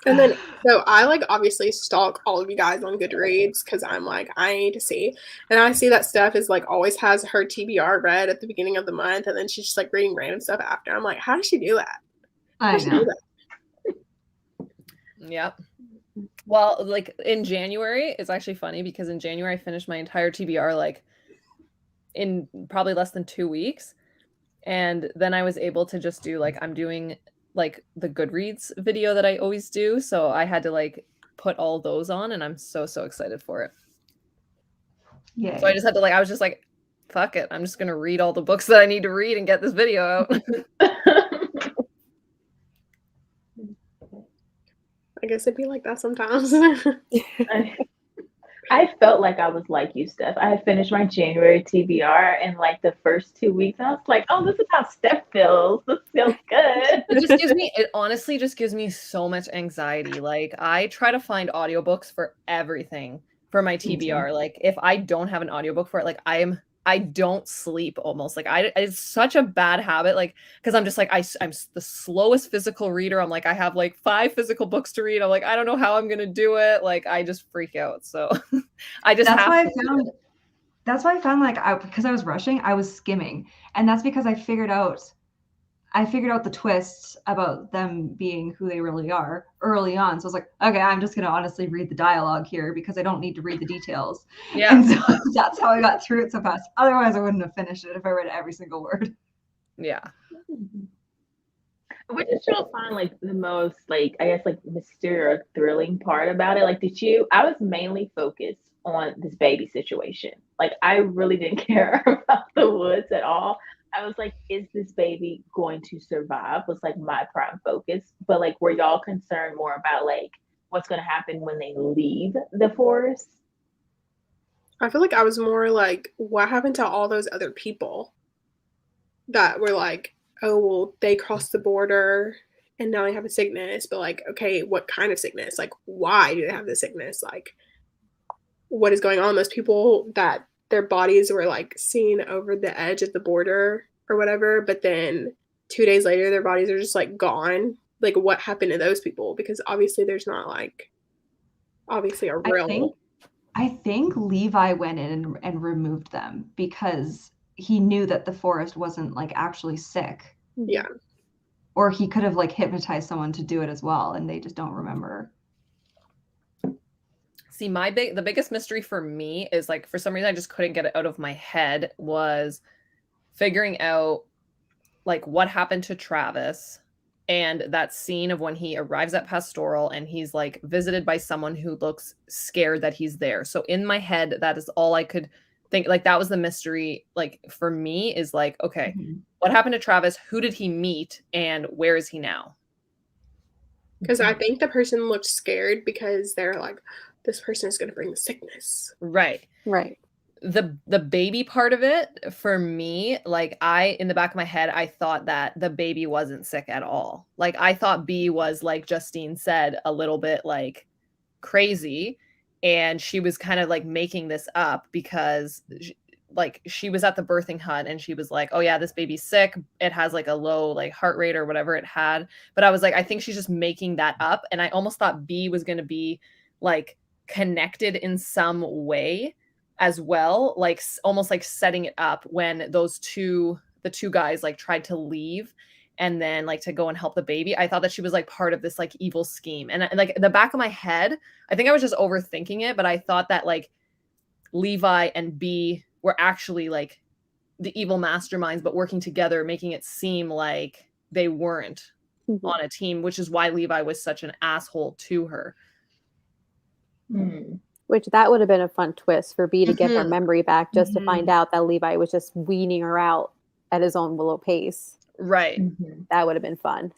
And then, so I like obviously stalk all of you guys on Goodreads because I'm like, I need to see. And I see that Steph is like always has her TBR read at the beginning of the month, and then she's just like reading random stuff after. I'm like, how does she do that? I know. Yep. Well, like in January, it's actually funny because in January I finished my entire TBR like in probably less than 2 weeks. And then I was able to just do like, I'm doing like the Goodreads video that I always do. So I had to like put all those on, and I'm so excited for it. Yeah. So I just had to like, I was just like, fuck it. I'm just going to read all the books that I need to read and get this video out. I guess it'd be like that sometimes. I felt like I was like you, Steph. I had finished my January TBR in like the first 2 weeks. I was like, oh, this is how Steph feels. This feels good. It honestly just gives me so much anxiety. Like, I try to find audiobooks for everything for my TBR. Like, if I don't have an audiobook for it, like I don't sleep almost. Like, it's such a bad habit. Like, because I'm just like, I'm the slowest physical reader. I'm like, I have like 5 physical books to read. I'm like, I don't know how I'm gonna do it. Like, I just freak out. So I just that's why I found like because I was rushing, I was skimming, and that's because I figured out the twists about them being who they really are early on. So I was like, okay, I'm just going to honestly read the dialogue here because I don't need to read the details. Yeah. And so that's how I got through it so fast. Otherwise, I wouldn't have finished it if I read every single word. Yeah. What did you find like the most, like, I guess, like mysterious or thrilling part about it? Like, I was mainly focused on this baby situation. Like, I really didn't care about the woods at all. I was like, is this baby going to survive? Was like my prime focus. But like, were y'all concerned more about like what's going to happen when they leave the forest? I feel like I was more like, what happened to all those other people that were like, oh, well, they crossed the border and now they have a sickness, but like, okay, what kind of sickness? Like, why do they have the sickness? Like, what is going on? Those people that their bodies were like seen over the edge of the border or whatever, but then 2 days later, their bodies are just like gone. Like, what happened to those people? Because obviously, there's not like, obviously, a real. I think Levi went in and removed them because he knew that the forest wasn't like actually sick. Yeah. Or he could have like hypnotized someone to do it as well, and they just don't remember. See, the biggest mystery for me is like, for some reason, I just couldn't get it out of my head, was figuring out like what happened to Travis, and that scene of when he arrives at Pastoral and he's like visited by someone who looks scared that he's there. So in my head, that is all I could think. Like, that was the mystery. Like, for me, is like, okay, what happened to Travis? Who did he meet? And where is he now? Because I think the person looked scared because they're like, this person is going to bring the sickness. Right. The baby part of it, for me, like, in the back of my head, I thought that the baby wasn't sick at all. Like, I thought B was, like Justine said, a little bit like crazy, and she was kind of like making this up because she was at the birthing hut and she was like, oh yeah, this baby's sick, it has like a low like heart rate or whatever it had. But I was like, I think she's just making that up. And I almost thought B was going to be like connected in some way as well, like almost like setting it up when the two guys like tried to leave and then like to go and help the baby. I thought that she was like part of this like evil scheme. And like in the back of my head, I think I was just overthinking it, but I thought that like Levi and B were actually like the evil masterminds, but working together, making it seem like they weren't on a team, which is why Levi was such an asshole to her. Which that would have been a fun twist for B to get her memory back, just to find out that Levi was just weaning her out at his own little pace. Right. That would have been fun.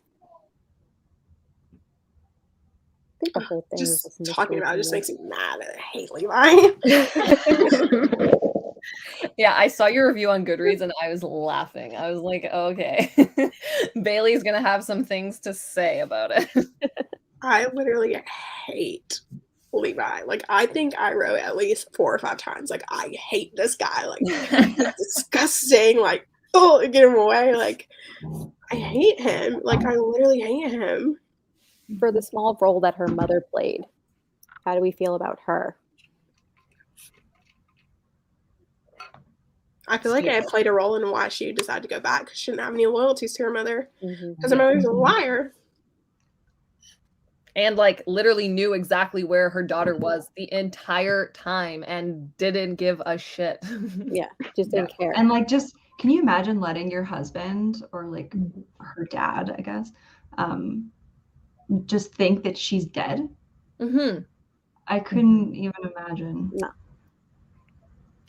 I think the whole thing was just talking about it just makes me mad. I hate Levi. Yeah, I saw your review on Goodreads and I was laughing. I was like, okay, Bailey's gonna have some things to say about it. I literally hate Levi. Like, I think I wrote at least 4 or 5 times, like, I hate this guy. Like, he's disgusting. Like, oh, get him away. Like, I hate him. Like, I literally hate him. For the small role that her mother played, how do we feel about her? I feel like it played a role in why she decided to go back. She didn't have any loyalties to her mother because her mother's a liar. And like literally knew exactly where her daughter was the entire time and didn't give a shit. Yeah, just didn't care. And like, just can you imagine letting your husband or like her dad, I guess, just think that she's dead? I couldn't even imagine. No.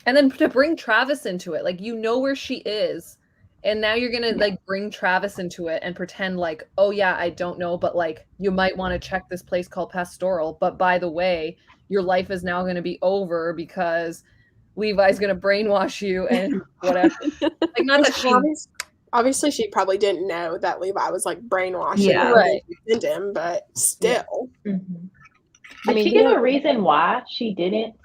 And then to bring Travis into it, like, you know where she is, and now you're gonna like bring Travis into it and pretend like, oh yeah, I don't know, but like you might want to check this place called Pastoral, but by the way, your life is now going to be over because Levi's going to brainwash you and whatever. Like, not that she obviously she probably didn't know that Levi was like brainwashing him, but still. Did she give a reason why she didn't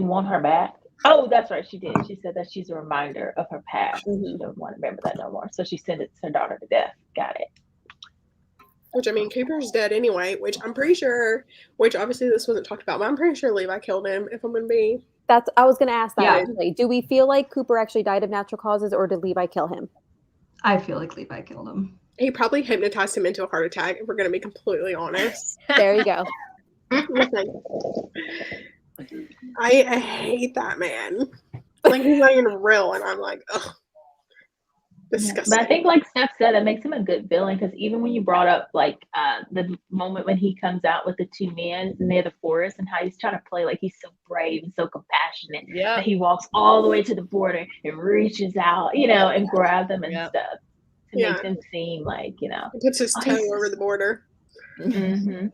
want her back? Oh, that's right, she did. She said that she's a reminder of her past. She doesn't want to remember that no more. So she sentenced her daughter to death. Got it. Which, I mean, Cooper's dead anyway, which I'm pretty sure, which obviously this wasn't talked about, but I'm pretty sure Levi killed him, if I'm going to be. I was going to ask that actually. Do we feel like Cooper actually died of natural causes, or did Levi kill him? I feel like Levi killed him. He probably hypnotized him into a heart attack, if we're going to be completely honest. There you go. I hate that man. Like, he's not even real, and I'm like, ugh. Disgusting. But I think, like Steph said, it makes him a good villain because even when you brought up like the moment when he comes out with the two men near the forest and how he's trying to play like he's so brave and so compassionate that he walks all the way to the border and reaches out, and grabs them and stuff to make them seem like, He puts his toe over the border. Mm-hmm.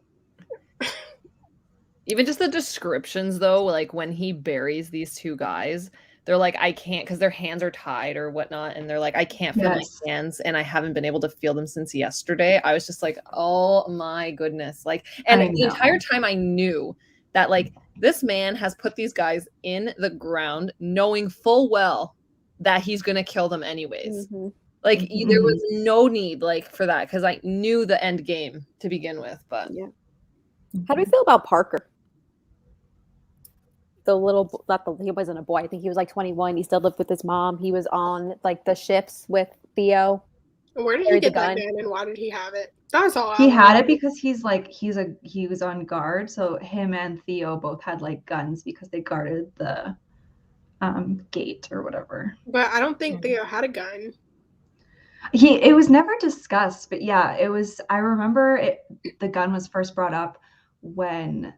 Even just the descriptions, though, like when he buries these two guys, they're like, I can't, because their hands are tied or whatnot. And they're like, I can't feel my hands and I haven't been able to feel them since yesterday. I was just like, oh my goodness. Like, and the entire time I knew that like this man has put these guys in the ground knowing full well that he's going to kill them anyways. Mm-hmm. Like there was no need like for that because I knew the end game to begin with. But how do we feel about Parker? The little, he wasn't a boy. I think he was like 21. He still lived with his mom. He was on like the ships with Theo. Where did he get that gun and why did he have it? That's all. He had it because he was on guard. So him and Theo both had like guns because they guarded the gate or whatever. But I don't think Theo had a gun. It was never discussed, but yeah, it was. I remember the gun was first brought up when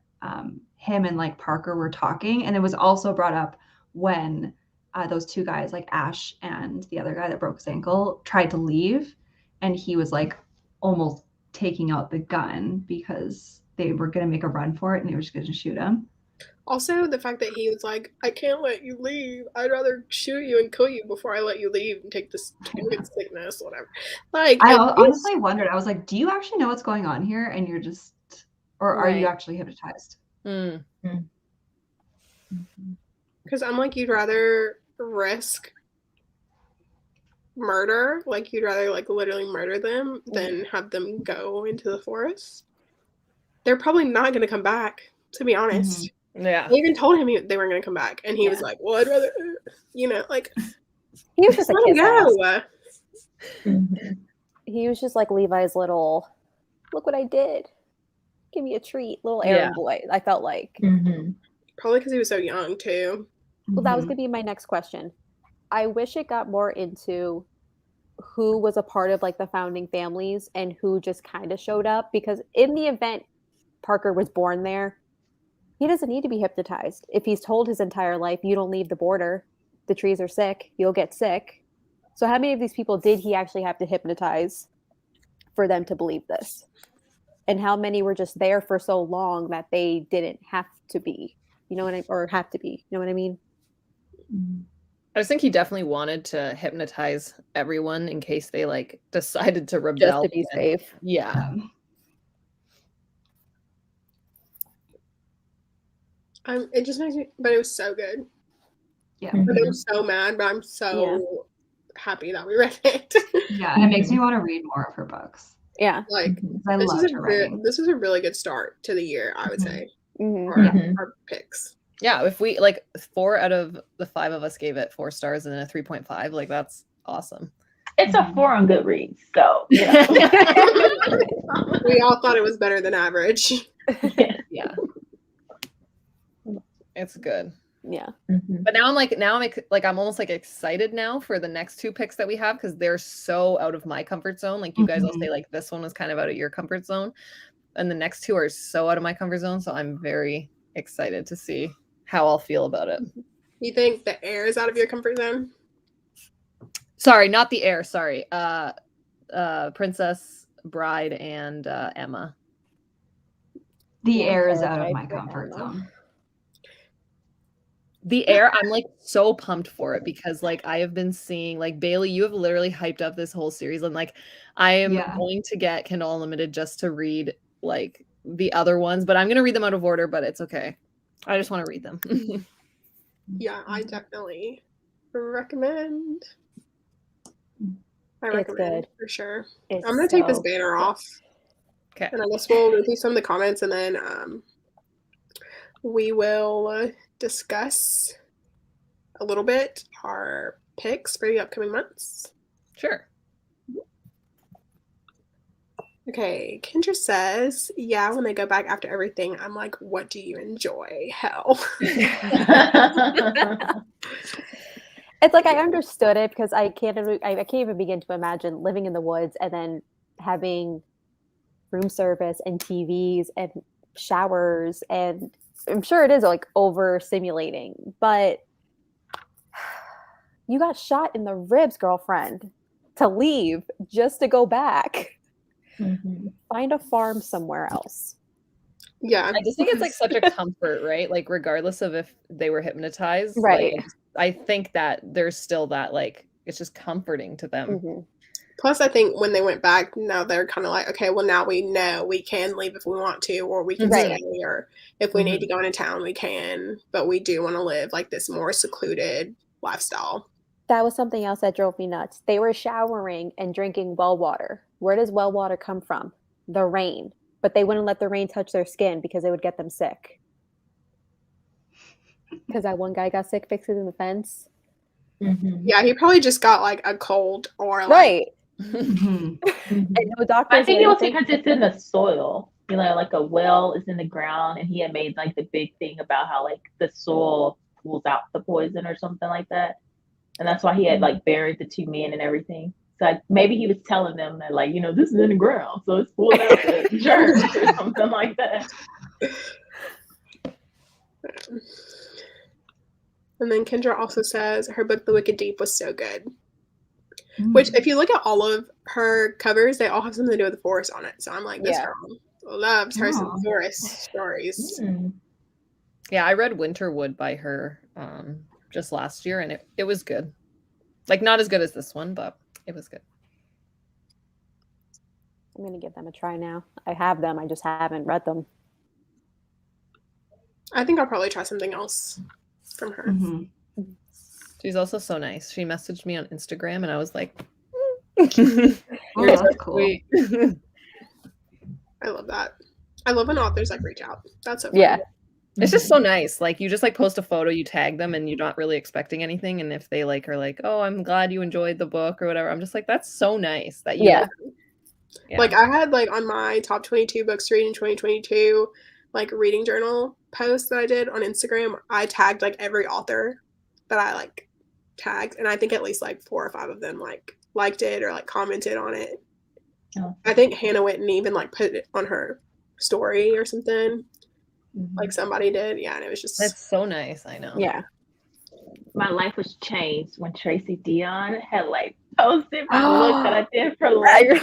him and like Parker were talking, and it was also brought up when those two guys, like Ash and the other guy that broke his ankle, tried to leave, and he was like almost taking out the gun because they were going to make a run for it and they were just going to shoot him. Also, the fact that he was like, I can't let you leave. I'd rather shoot you and kill you before I let you leave and take this COVID sickness, whatever. Like, I honestly wondered. I was like, do you actually know what's going on here? And you're just, or are you actually hypnotized? Because I'm like, you'd rather risk murder, like you'd rather like literally murder them than have them go into the forest. They're probably not going to come back, to be honest. Yeah. They even told him they weren't going to come back. And he was like, well, I'd rather, like. He was just a kiss. No. He was just like Levi's little, look what I did. Give me a treat, little errand boy. I felt like. Probably because he was so young, too. Well, that was going to be my next question. I wish it got more into who was a part of like the founding families and who just kind of showed up, because in the event Parker was born there, he doesn't need to be hypnotized. If he's told his entire life, you don't leave the border, the trees are sick, you'll get sick. So how many of these people did he actually have to hypnotize for them to believe this? And how many were just there for so long that they didn't have to be, or have to be, you know what I mean? I just think he definitely wanted to hypnotize everyone in case they like decided to rebel. Just to be safe. Yeah. It just makes me, but it was so good. Yeah. But I'm so mad, but I'm so happy that we read it. Yeah, it makes me want to read more of her books. Yeah. Like, I love her writing. This is a really good start to the year, I would say. Our picks. Yeah, if we like 4 out of the 5 of us gave it 4 stars and then a 3.5, like that's awesome. It's a 4 on Goodreads, so we all thought it was better than average. Yeah. It's good. Yeah. But now I'm almost like excited now for the next 2 picks that we have because they're so out of my comfort zone. Like you guys will say like this one was kind of out of your comfort zone, and the next 2 are so out of my comfort zone. So I'm very excited to see how I'll feel about it. You think the air is out of your comfort zone? Sorry, not the air. Sorry, Princess Bride and Emma. The air is out of my comfort zone. The air, I'm like so pumped for it because like I have been seeing like Bailey, you have literally hyped up this whole series, and like I am going to get Kindle Unlimited just to read like the other ones, but I'm gonna read them out of order, but it's okay. I just want to read them. Yeah, I definitely recommend. It's good for sure. It's I'm gonna take this banner off. Okay. And I guess we'll review some of the comments, and then we will discuss a little bit our picks for the upcoming months. Sure. Okay, Kendra says, yeah, when they go back after everything, I'm like, what do you enjoy? Hell. It's like I understood it because I can't even begin to imagine living in the woods and then having room service and TVs and showers, and I'm sure it is like overstimulating, but you got shot in the ribs, girlfriend, to leave just to go back. Mm-hmm. Find a farm somewhere else. Yeah. I just think it's like such a comfort, right? Like regardless of if they were hypnotized, Right. like, I think that there's still that, like, it's just comforting to them. Mm-hmm. Plus, I think when they went back, now they're kind of like, okay, well, now we know we can leave if we want to, or we can Right. stay, or if we need to go into town, we can. But we do want to live like this more secluded lifestyle. That was something else that drove me nuts. They were showering and drinking well water. Where does well water come from? The rain. But they wouldn't let the rain touch their skin because it would get them sick. Because that one guy got sick fixing the fence. Mm-hmm. Yeah, he probably just got like a cold or like, Right. Mhm. And no doctors. I think it was anything. because it's in the soil. You know, like a well is in the ground, and he had made like the big thing about how like the soil pulls out the poison or something like that, and that's why he had like buried the two men and everything. So like, maybe he was telling them that like, you know, this is in the ground, so it's pulling out the germs or something like that. And then Kendra also says her book, The Wicked Deep, was so good. Which, if you look at all of her covers, they all have something to do with the forest on it. So I'm like, this girl loves her some forest stories. Mm. Yeah, I read Winterwood by her just last year, and it was good. Like, not as good as this one, but it was good. I'm going to give them a try now. I have them. I just haven't read them. I think I'll probably try something else from her. Mm-hmm. She's also so nice. She messaged me on Instagram, and I was like, Oh, "You're so that's cool. sweet." I love that. I love when authors like reach out. That's so fun. Yeah. It's just so nice. Like, you just like post a photo, you tag them, and you're not really expecting anything. And if they like are like, "Oh, I'm glad you enjoyed the book" or whatever, I'm just like, that's so nice that you. Yeah. Yeah. Like I had like on my top 22 books to read in 2022, like reading journal post that I did on Instagram, I tagged like every author that I like tagged, and I think at least like 4 or 5 of them like liked it or like commented on it. Oh. I think Hannah went and even like put it on her story or something. Mm-hmm. Like somebody did. Yeah, and it was just That's so nice. I know. Yeah. My life was changed when Tracy Dion had like posted my book that I did for life.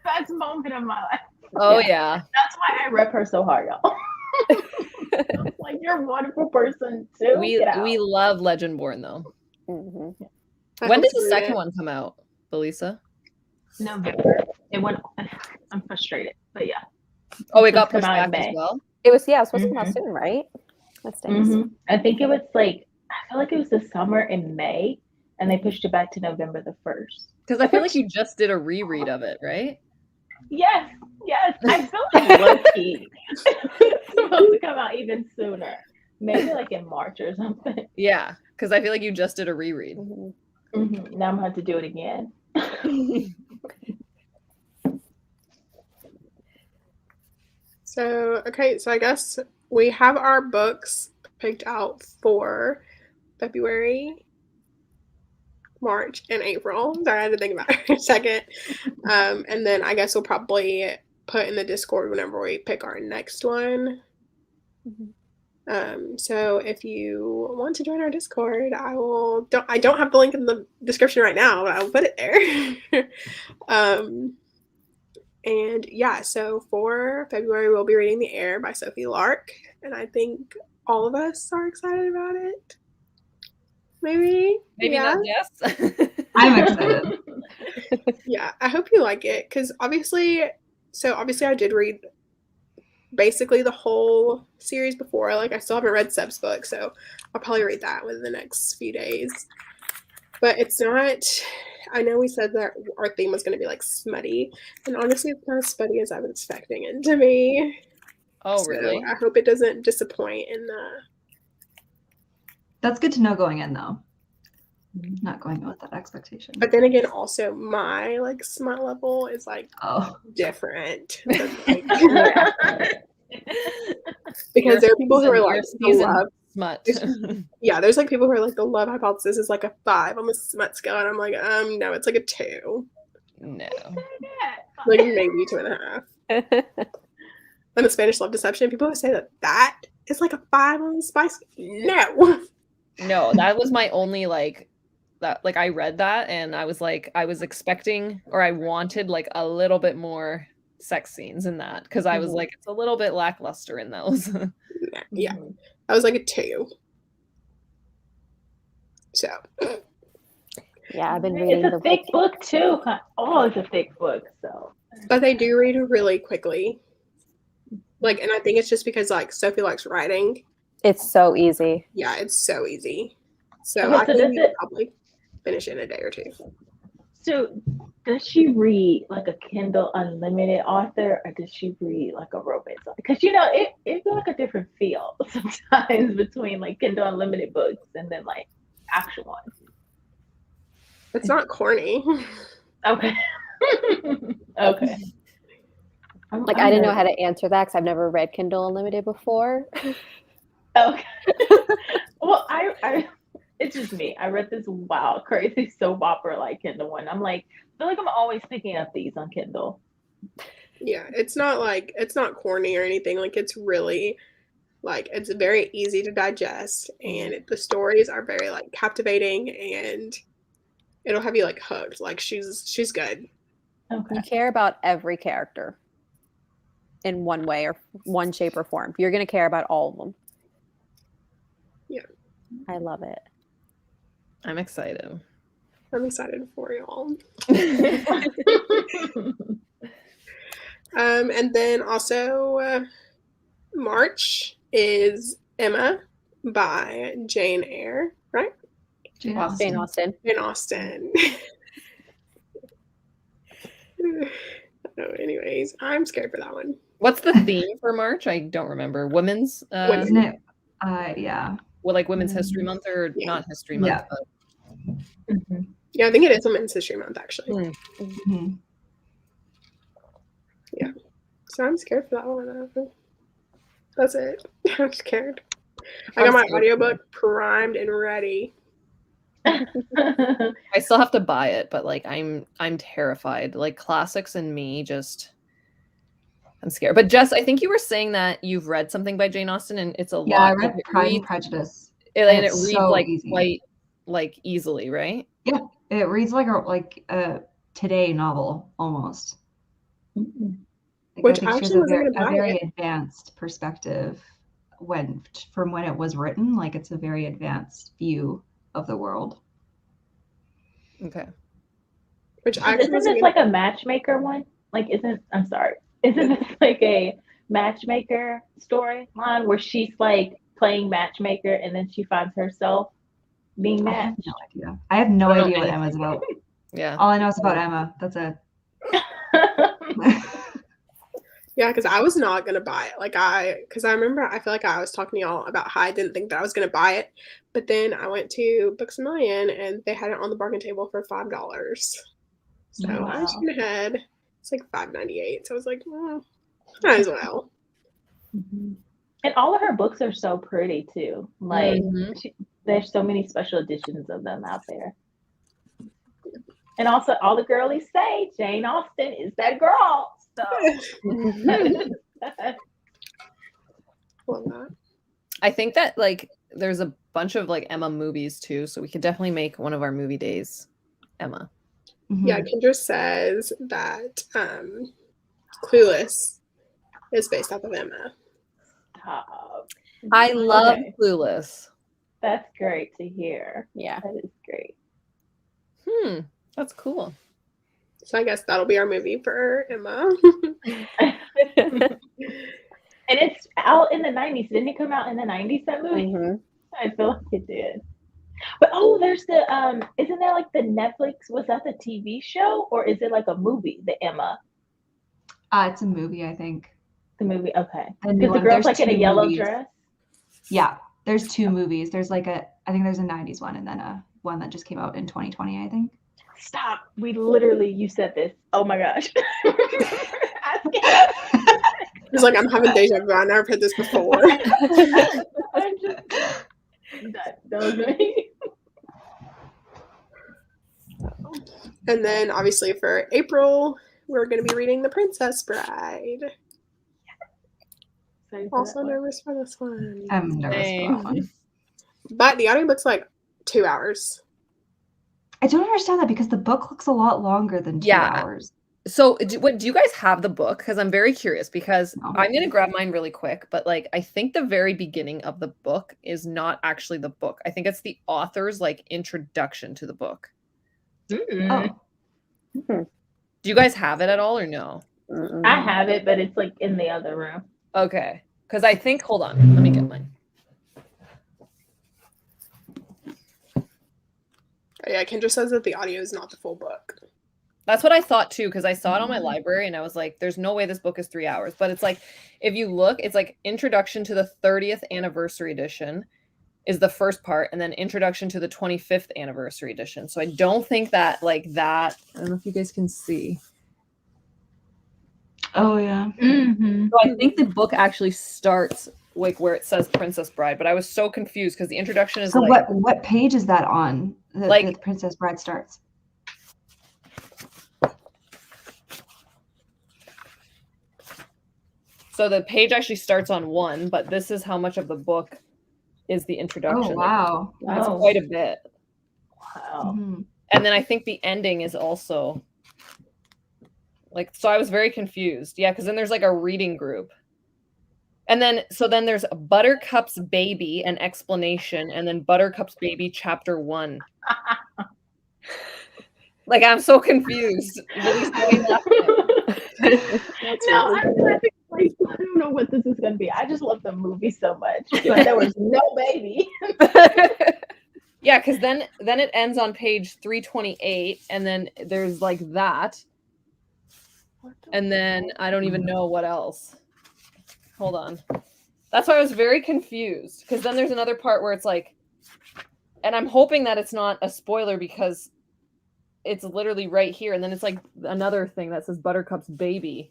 Best moment of my life. Oh yeah. That's why I rep her so hard, y'all. Like, you're a wonderful person too. We love Legendborn though. Mm-hmm. When does the second one come out, Belisa? November. It went. I'm frustrated, but yeah. Oh, it got Come pushed out in back as May. well. It was supposed to come out soon, right? That's nice. Mm-hmm. I think it was like, I feel like it was the summer in May, and they pushed it back to November the 1st. Because I feel like you just did a reread of it, right? Yes. I feel like low-key it's supposed to come out even sooner. Maybe like in March or something. Yeah, because I feel like you just did a reread. Mm-hmm. Mm-hmm. Now I'm going to have to do it again. So I guess we have our books picked out for February, March, and April. Sorry, I had to think about it for a second. And then I guess we'll probably put in the Discord whenever we pick our next one. So if you want to join our Discord, I don't have the link in the description right now, but I'll put it there. And yeah, so for February, we'll be reading The Air by Sophie Lark, and I think all of us are excited about it. Maybe Not yes. I'm excited. Yeah, I hope you like it, because obviously I did read basically the whole series before. Like, I still haven't read Seb's book, so I'll probably read that within the next few days. But it's not, I know we said that our theme was going to be like smutty, and honestly it's not as smutty as I was expecting it to be. Oh, So really? I hope it doesn't disappoint in the... That's good to know going in, though. Not going in with that expectation. But then again, also my like smut level is like different. Like, because there are people who are your like the season love. smut. Yeah, there's like people who are like the love hypothesis is like a 5 on the smut scale, and I'm like, no, it's like a 2. No. Like maybe 2.5. And the Spanish love deception, people who say that is like a 5 on the spice. No. No, that was my only like that like I read that and I was like I was expecting or I wanted like a little bit more sex scenes in that because I was like it's a little bit lackluster in those. Yeah. I was like a 2. So Yeah, I've been reading It's a thick book too. Oh, it's a thick book, so. But they do read really quickly. Like, and I think it's just because like Sophie likes writing. It's so easy. Yeah, it's so easy. So Okay, I so think you could probably finish in a day or 2. So does she read like a Kindle Unlimited author or does she read like a romance author? Because it's like a different feel sometimes between like Kindle Unlimited books and then like actual ones. It's not corny. Okay. Okay. Like I didn't know how to answer that because I've never read Kindle Unlimited before. Okay. Well, I it's just me. I read this wild, crazy soap opera like Kindle one. I'm like, I feel like I'm always picking up these on Kindle. Yeah, it's not corny or anything. Like it's really like it's very easy to digest, and the stories are very like captivating, and it'll have you like hooked. Like she's good. Okay. You care about every character in one way or one shape or form. You're going to care about all of them. Yeah. I love it. I'm excited. I'm excited for y'all. And then also March is Emma by Jane Eyre, right? Jane Austen. Jane Austen. Anyways, I'm scared for that one. What's the theme for March? I don't remember. Women's Isn't it? Yeah. Well, like Women's History Month or not History Month? Yeah. But... Yeah, I think it is Women's History Month actually. Mm-hmm. Yeah. So I'm scared for that one. That's it. I'm scared. I got my audiobook primed and ready. I still have to buy it, but like I'm terrified. Like classics and me just I'm scared. But Jess, I think you were saying that you've read something by Jane Austen and it's a lot. Yeah, I read Pride and Prejudice. And it reads so like easy. quite like easily, right? Yeah, it reads like a today novel almost. Mm-hmm. Like, Which I think she has a very advanced perspective from when it was written. Like it's a very advanced view of the world. Okay. Which isn't this like a matchmaker one? Like isn't this like a matchmaker storyline where she's like playing matchmaker and then she finds herself being matched? I have no idea what Emma's about. Yeah. All I know is about Emma. That's it. Yeah, because I was not gonna buy it. Because I remember I feel like I was talking to y'all about how I didn't think that I was gonna buy it, but then I went to Books A Million and they had it on the bargain table for $5. So I just went ahead. It's like $5.98. So I was like, might as well. Mm-hmm. And all of her books are so pretty too. Like there's so many special editions of them out there. And also, all the girlies say Jane Austen is that girl. So. Love that. I think that like there's a bunch of like Emma movies too, so we could definitely make one of our movie days Emma. Yeah, Kendra says that Clueless is based off of Emma. Stop. I love Clueless. That's great to hear. Yeah. That is great. That's cool. So I guess that'll be our movie for Emma. And it's out in the 90s. Didn't it come out in the 90s, that movie? I feel like it did. But there's the isn't there like the Netflix, was that the TV show or is it like a movie, the Emma? It's a movie, I think. The movie, okay. Because the girl's like in a yellow dress. Yeah. There's 2 movies. There's like I think there's a 90s one and then a one that just came out in 2020, I think. Stop. You said this. Oh my gosh. It's like I'm having deja vu. I never read this before. I'm just that was me. And then obviously for April, we're going to be reading The Princess Bride. Also nervous for this one. I'm nervous for that one. But the audiobook's like 2 hours. I don't understand that because the book looks a lot longer than 2 hours. So do you guys have the book? Because I'm very curious, because No. I'm going to grab mine really quick. But like, I think the very beginning of the book is not actually the book. I think it's the author's like introduction to the book. Mm. Oh, Do you guys have it at all or no? I have it, but it's like in the other room. Okay. Because I think, hold on, let me get mine. Yeah, Kendra says that the audio is not the full book. That's what I thought too, because I saw it on my library and I was like, there's no way this book is 3 hours. But it's like, if you look, it's like Introduction to the 30th Anniversary Edition is the first part, and then Introduction to the 25th Anniversary Edition. So I don't think that like that, I don't know if you guys can see. oh yeah. Mm-hmm. So I think the book actually starts like where it says Princess Bride, but I was so confused because the introduction is So like what page is that on? Like- The Princess Bride starts. so the page actually starts on 1, but this is how much of the book is the introduction. Oh wow. That's Wow. quite a bit. Wow. Mhm. And then I think the ending is also like, so I was very confused. Yeah, because then there's like a reading group. And then there's Buttercup's Baby, an explanation, and then Buttercup's Baby chapter 1. Like, I'm so confused. Really sorry about that. No, I think like I don't know what this is gonna be. I just love the movie so much, but there was no baby. Yeah, because then it ends on page 328, and then there's like that, and then I don't even know what else. Hold on. That's why I was very confused, because then there's another part where it's like, and I'm hoping that it's not a spoiler because it's literally right here, and then it's like another thing that says Buttercup's Baby,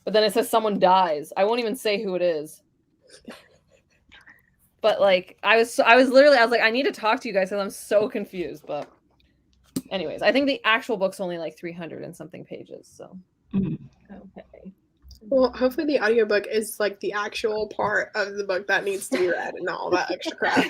but then it says someone dies. I won't even say who it is. But like I was like, I need to talk to you guys because I'm so confused. But anyways, I think the actual book's only like 300 and something pages. So Okay. Well, hopefully the audiobook is like the actual part of the book that needs to be read and not all that extra crap.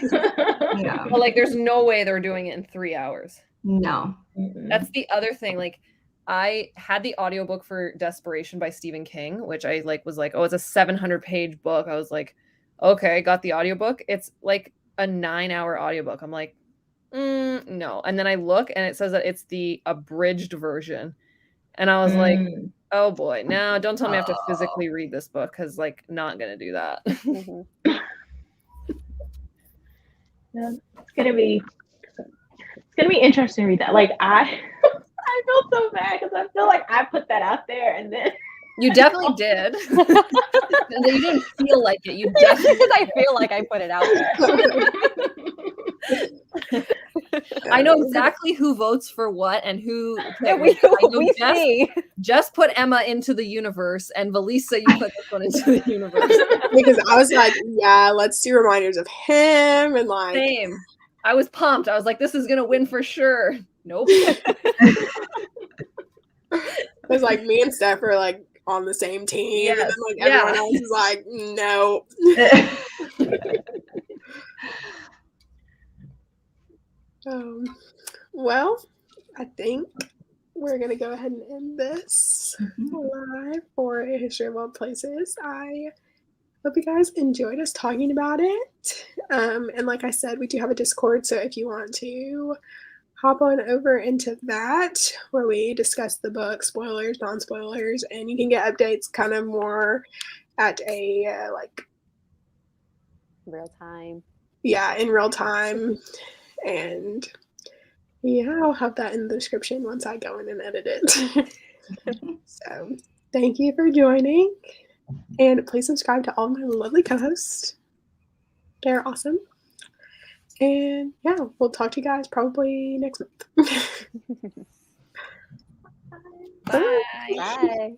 Yeah. but like there's no way they're doing it in 3 hours. No. That's the other thing. Like I had the audiobook for Desperation by Stephen King, which I like was like, oh, it's a 700-page book. I was like, okay, got the audiobook. It's like a 9-hour audiobook. I'm like, no. And then I look and it says that it's the abridged version. And I was like, oh boy, no, don't tell me I have to physically read this book, because like not gonna do that. Yeah, it's gonna be interesting to read that. Like I feel so bad because I feel like I put that out there and then You definitely did. And you didn't feel like it. You definitely Because I feel like I put it out there. I know exactly who votes for what and who. Yeah, we we see. Just put Emma into the universe, and Valisa, you put this one into the universe. Because I was like, yeah, let's do reminders of him and like. Same. I was pumped. I was like, this is gonna win for sure. Nope. Because like me and Steph are like on the same team, Yes. and then like everyone else is like, no. Well, I think we're gonna go ahead and end this live for A History of All Places. I hope you guys enjoyed us talking about it. And like I said, we do have a Discord, so if you want to hop on over into that, where we discuss the book, spoilers, non-spoilers, and you can get updates kind of more at a like Real time. yeah, in real time. And yeah, I'll have that in the description once I go in and edit it. So thank you for joining, and please subscribe to all my lovely co-hosts. They're awesome. And yeah, we'll talk to you guys probably next month. Bye. Bye.